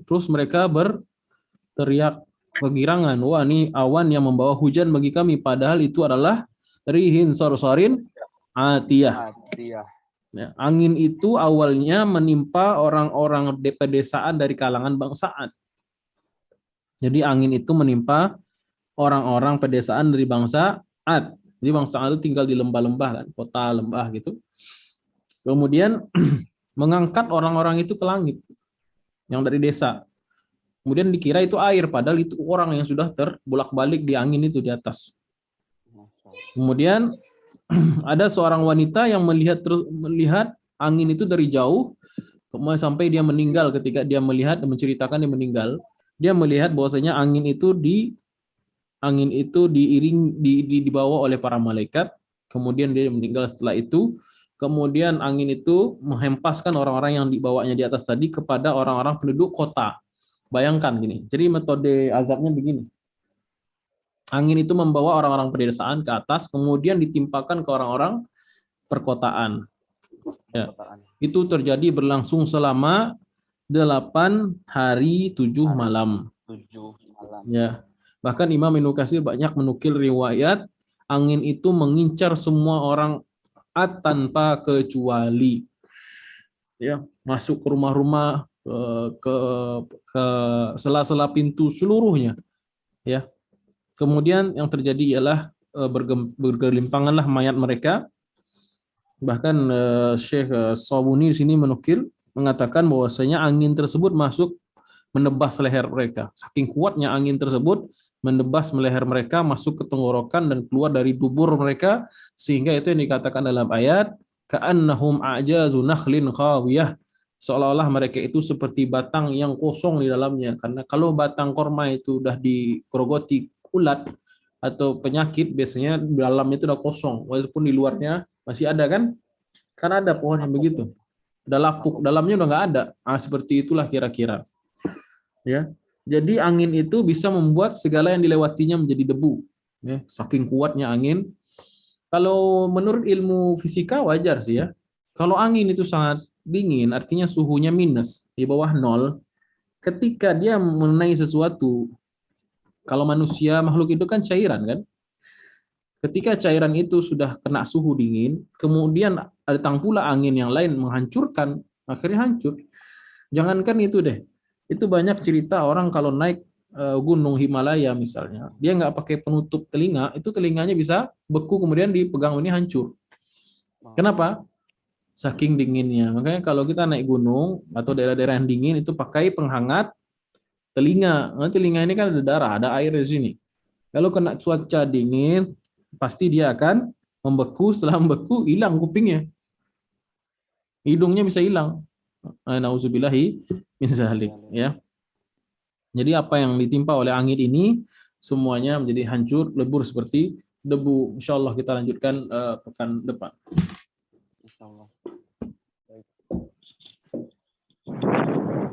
terus mereka berteriak kegirangan, wah ini awan yang membawa hujan bagi kami, padahal itu adalah rihin sarsarin atiyah. Ya, angin itu awalnya menimpa orang-orang pedesaan dari kalangan bangsa Ad. Jadi angin itu menimpa orang-orang pedesaan dari bangsa Ad. Jadi bangsa Ad itu tinggal di lembah-lembah kan, kota lembah gitu. Kemudian mengangkat orang-orang itu ke langit yang dari desa. Kemudian dikira itu air, padahal itu orang yang sudah terbolak-balik di angin itu di atas. Kemudian ada seorang wanita yang melihat angin itu dari jauh, kemudian sampai dia meninggal. Ketika dia melihat dan menceritakan dia meninggal, dia melihat bahwasanya angin itu dibawa oleh para malaikat. Kemudian dia meninggal setelah itu. Kemudian angin itu menghempaskan orang-orang yang dibawanya di atas tadi kepada orang-orang penduduk kota. Bayangkan gini. Jadi metode azabnya begini. Angin itu membawa orang-orang pedesaan ke atas, kemudian ditimpakan ke orang-orang perkotaan. Ya. Itu terjadi berlangsung selama 8 hari 7 malam. Ya. Bahkan Imam Ibnu Katsir banyak menukil riwayat angin itu mengincar semua orang Ad tanpa kecuali. Ya, masuk ke rumah-rumah, ke sela-sela pintu seluruhnya. Ya. Kemudian yang terjadi ialah bergelimpanganlah mayat mereka. Bahkan Syekh Sabuni di sini menukil mengatakan bahwasanya angin tersebut masuk menebas leher mereka. Saking kuatnya angin tersebut menebas leher mereka, masuk ke tenggorokan dan keluar dari dubur mereka, sehingga itu yang dikatakan dalam ayat ka'annahum a'jazu nakhlin khawiyah, seolah-olah mereka itu seperti batang yang kosong di dalamnya. Karena kalau batang korma itu udah digerogoti ulat atau penyakit, biasanya dalamnya itu udah kosong, walaupun di luarnya masih ada kan? Kan ada pohon yang begitu, udah lapuk, dalamnya udah nggak ada. Seperti itulah kira-kira. Ya, jadi angin itu bisa membuat segala yang dilewatinya menjadi debu. Ya, saking kuatnya angin. Kalau menurut ilmu fisika wajar sih ya. Kalau angin itu sangat dingin, artinya suhunya minus di bawah 0. Ketika dia mengenai sesuatu, kalau manusia makhluk itu kan cairan kan. Ketika cairan itu sudah kena suhu dingin, kemudian datang pula angin yang lain menghancurkan, akhirnya hancur. Jangankan itu deh. Itu banyak cerita orang kalau naik gunung Himalaya misalnya, dia nggak pakai penutup telinga, itu telinganya bisa beku kemudian dipegang ini hancur. Kenapa? Saking dinginnya. Makanya kalau kita naik gunung atau daerah-daerah yang dingin itu pakai penghangat telinga. Nah, telinga ini kan ada darah, ada air di sini. Kalau kena cuaca dingin, pasti dia akan membeku. Setelah membeku, hilang kupingnya. Hidungnya bisa hilang. Nauzubillahi min zalik, ya. Jadi apa yang ditimpa oleh angin ini semuanya menjadi hancur, lebur seperti debu. Insyaallah kita lanjutkan pekan depan. Insyaallah.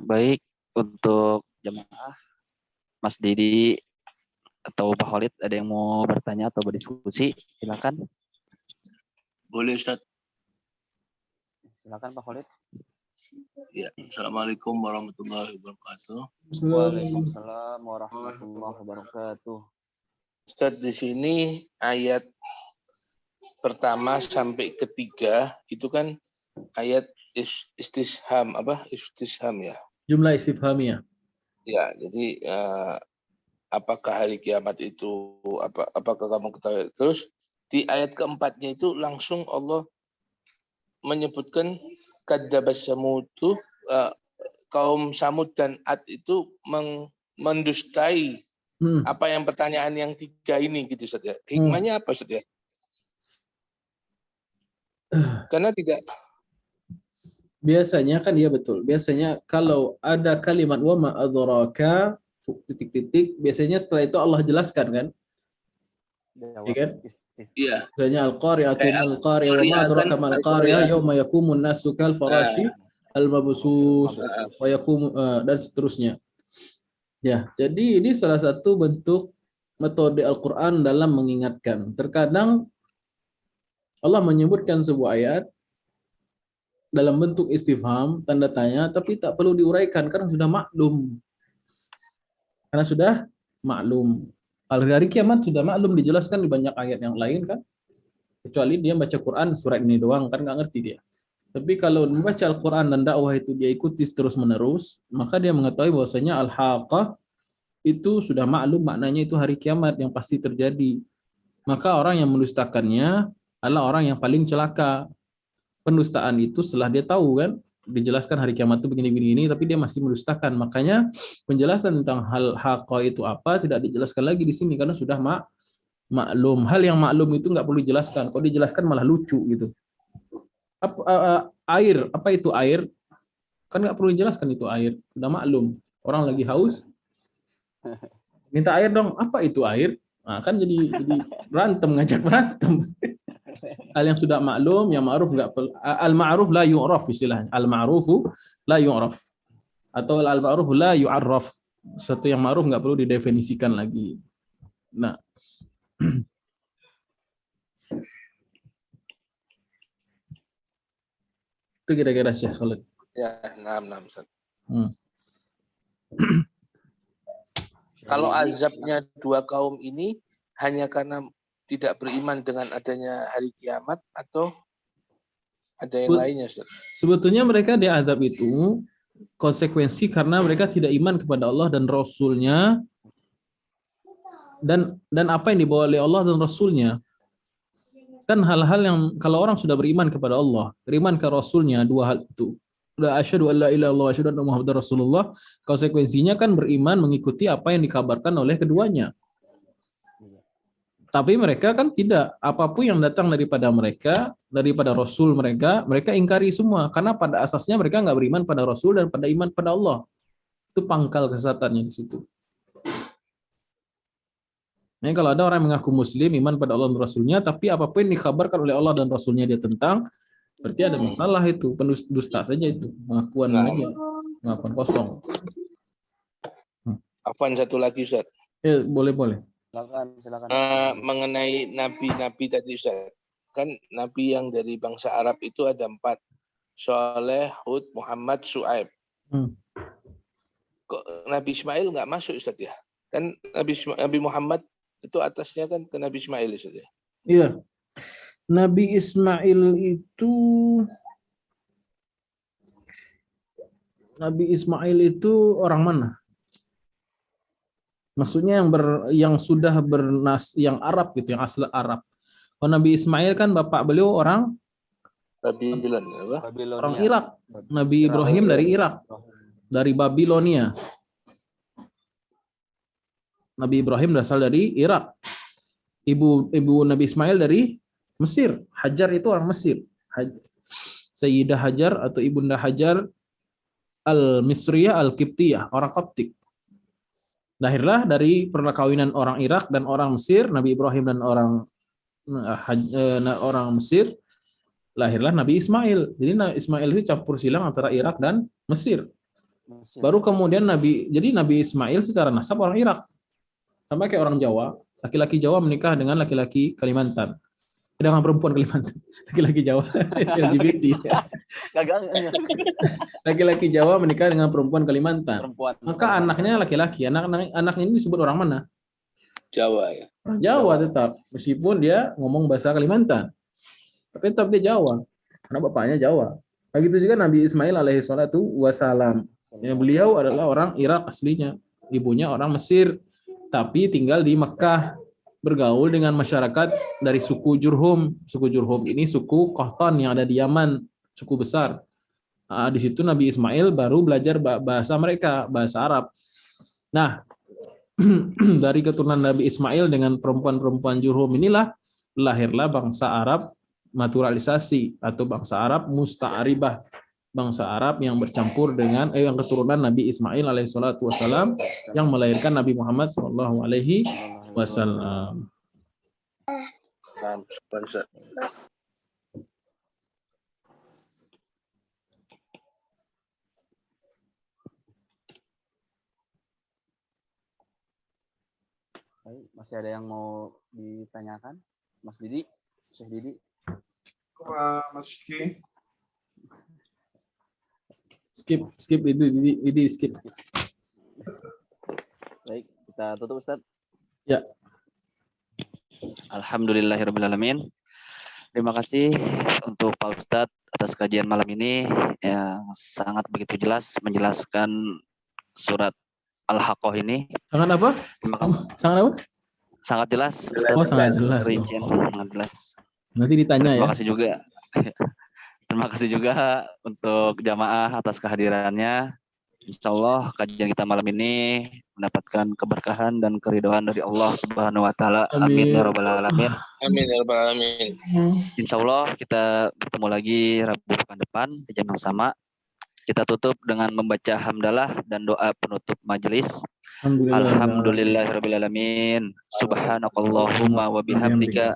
Baik, untuk jemaah Mas Didi atau Pak Khalid ada yang mau bertanya atau berdiskusi? Silakan. Boleh Ustaz. Silakan Pak Khalid. Ya, Assalamualaikum warahmatullahi wabarakatuh. Waalaikumsalam warahmatullahi wabarakatuh. Ustaz, di sini ayat pertama sampai ketiga itu kan ayat istisham ya. Jumlah istifhamiyah. Ya, jadi apakah hari kiamat itu apakah kamu ketahui? Terus di ayat keempatnya itu langsung Allah menyebutkan kadzdzabas Samud itu kaum Samud dan Ad itu mendustai apa yang pertanyaan yang tiga ini gitu Ustaz ya. Hikmahnya apa Ustaz ya? Karena tidak biasanya kan iya betul. Biasanya kalau ada kalimat wa ma adraka titik-titik, biasanya setelah itu Allah jelaskan kan? Iya kan? Iya. Misalnya al-qari'atu mal-qari'ah wa ma adraka mal-qari'ah yauma yaqumun nasu kal farashi al-mabsus wa yaqumu dan seterusnya. Ya, jadi ini salah satu bentuk metode Al-Qur'an dalam mengingatkan. Terkadang Allah menyebutkan sebuah ayat dalam bentuk istifham, tanda tanya, tapi tak perlu diuraikan karena sudah maklum. Karena sudah maklum. Hari kiamat sudah maklum, dijelaskan di banyak ayat yang lain kan. Kecuali dia baca Quran surat ini doang kan nggak ngerti dia. Tapi kalau membaca Al-Quran dan dakwah itu dia ikuti terus menerus, maka dia mengetahui bahwasanya al-haqqah itu sudah maklum, maknanya itu hari kiamat yang pasti terjadi. Maka orang yang mendustakannya adalah orang yang paling celaka. Pendustaan itu setelah dia tahu kan, dijelaskan hari kiamat itu begini-begini, tapi dia masih mendustakan. Makanya penjelasan tentang hal haqqah itu apa tidak dijelaskan lagi di sini karena sudah maklum. Hal yang maklum itu nggak perlu dijelaskan. Kalau dijelaskan malah lucu gitu. Air, apa itu air? Kan nggak perlu dijelaskan itu air, sudah maklum. Orang lagi haus, minta air dong. Apa itu air? Nah, kan jadi berantem, ngajak berantem. Hal yang sudah maklum, yang ma'ruf nggak perlu. Al-ma'ruf la yu'raf istilahnya. Al-ma'rufu la yu'raf. Atau al-ma'ruf la yu'arraf. Sesuatu yang ma'ruf nggak perlu didefinisikan lagi. Nah, itu kira-kira Syekh Khalid. ya, 6 Ustaz. Kalau azabnya dua kaum ini hanya karena tidak beriman dengan adanya hari kiamat atau ada yang lainnya, Ustaz? Sebetulnya mereka diazab itu konsekuensi karena mereka tidak iman kepada Allah dan Rasul-Nya dan apa yang dibawa oleh Allah dan Rasul-Nya. Kan hal-hal yang kalau orang sudah beriman kepada Allah, beriman ke Rasul-Nya, dua hal itu. Udah asyhadu an la ilaha illallah wa asyhadu anna Muhammadar Rasulullah, konsekuensinya kan beriman mengikuti apa yang dikabarkan oleh keduanya. Tapi mereka kan tidak, apapun yang datang daripada mereka, daripada Rasul mereka ingkari semua. Karena pada asasnya mereka nggak beriman pada Rasul dan pada iman pada Allah. Itu pangkal kesesatannya di situ. Nah, kalau ada orang yang mengaku Muslim, iman pada Allah dan Rasulnya, tapi apapun yang dikabarkan oleh Allah dan Rasulnya dia tentang, berarti ada masalah itu, pendusta saja itu, pengakuan aja, pengakuan kosong. Afwan, satu lagi Ustaz. Boleh. Silakan. Mengenai nabi-nabi tadi Ustaz. Kan nabi yang dari bangsa Arab itu ada 4. Saleh, Hud, Muhammad, Syuaib. Kok Nabi Ismail nggak masuk Ustaz ya? Kan Nabi Muhammad itu atasnya kan ke Nabi Ismail Ustaz ya? Iya. Nabi Ismail itu Nabi Ismail itu orang mana? Maksudnya yang sudah yang Arab gitu, yang asli Arab. Kalau Nabi Ismail kan bapak beliau orang Babylon apa? orang Babilonia. Irak. Nabi Ibrahim dari Irak, dari Babilonia. Nabi Ibrahim berasal dari Irak. Ibu Nabi Ismail dari Mesir. Hajar itu orang Mesir. Sayyidah Hajar atau Ibunda Hajar Al-Misriyah Al-Qibtiyah, orang Koptik. Lahirlah dari perkawinan orang Irak dan orang Mesir, Nabi Ibrahim dan orang Mesir, lahirlah Nabi Ismail. Jadi Nabi Ismail itu campur silang antara Irak dan Mesir. Baru kemudian Nabi Ismail secara nasab orang Irak. Sama kayak orang Jawa, laki-laki Jawa menikah dengan laki-laki Kalimantan. Dengan perempuan Kalimantan, laki-laki Jawa LGBT. Laki-laki Jawa menikah dengan perempuan Kalimantan. Maka anaknya laki-laki. Anaknya ini disebut orang mana? Jawa ya. Orang Jawa tetap, meskipun dia ngomong bahasa Kalimantan. Tapi tetap dia Jawa. Karena bapaknya Jawa. Begitu juga Nabi Ismail alaihi salatu wassalam. Ya, beliau adalah orang Irak aslinya. Ibunya orang Mesir, tapi tinggal di Mekah. Bergaul dengan masyarakat dari suku Jurhum. Suku Jurhum ini suku Qahtan yang ada di Yaman, suku besar. Di situ Nabi Ismail baru belajar bahasa mereka, bahasa Arab. Nah, dari keturunan Nabi Ismail dengan perempuan-perempuan Jurhum inilah lahirlah bangsa Arab naturalisasi atau bangsa Arab musta'aribah, bangsa Arab yang bercampur dengan yang keturunan Nabi Ismail alaihissalatu wassalam yang melahirkan Nabi Muhammad sallallahu alaihi wasallam. Masih ada yang mau ditanyakan? Mas Didi? Syekh Didi? Mas Syekh. Skip itu skip. Baik, kita tutup Ustaz. Ya. Alhamdulillahirrahmanirrahim. Terima kasih untuk Pak Ustadz atas kajian malam ini yang sangat begitu jelas menjelaskan surat Al-Haqqah ini. Sangat apa? Terima kasih. Sangat apa? Sangat jelas. Oh, sangat jelas. Rincian, sangat jelas. Nanti ditanya Terima ya. kasih juga. Terima kasih juga untuk jamaah atas kehadirannya. Insya Allah kajian kita malam ini mendapatkan keberkahan dan keridhaan dari Allah Subhanahu wa taala. Amin ya rabbal alamin. Amin ya rabbal alamin. Insya Allah kita bertemu lagi Rabu pekan depan di jam yang sama. Kita tutup dengan membaca hamdalah dan doa penutup majelis. Alhamdulillahirabbil alamin. Subhanakallahumma wa bihamdika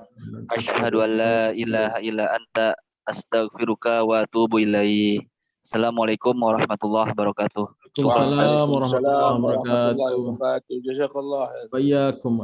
asyhadu an la ilaha illa anta astaghfiruka wa atubu ilaik. Assalamualaikum warahmatullahi wabarakatuh. Waalaikumsalam warahmatullahi wabarakatuh. Jazakallah. Wa iyyakum.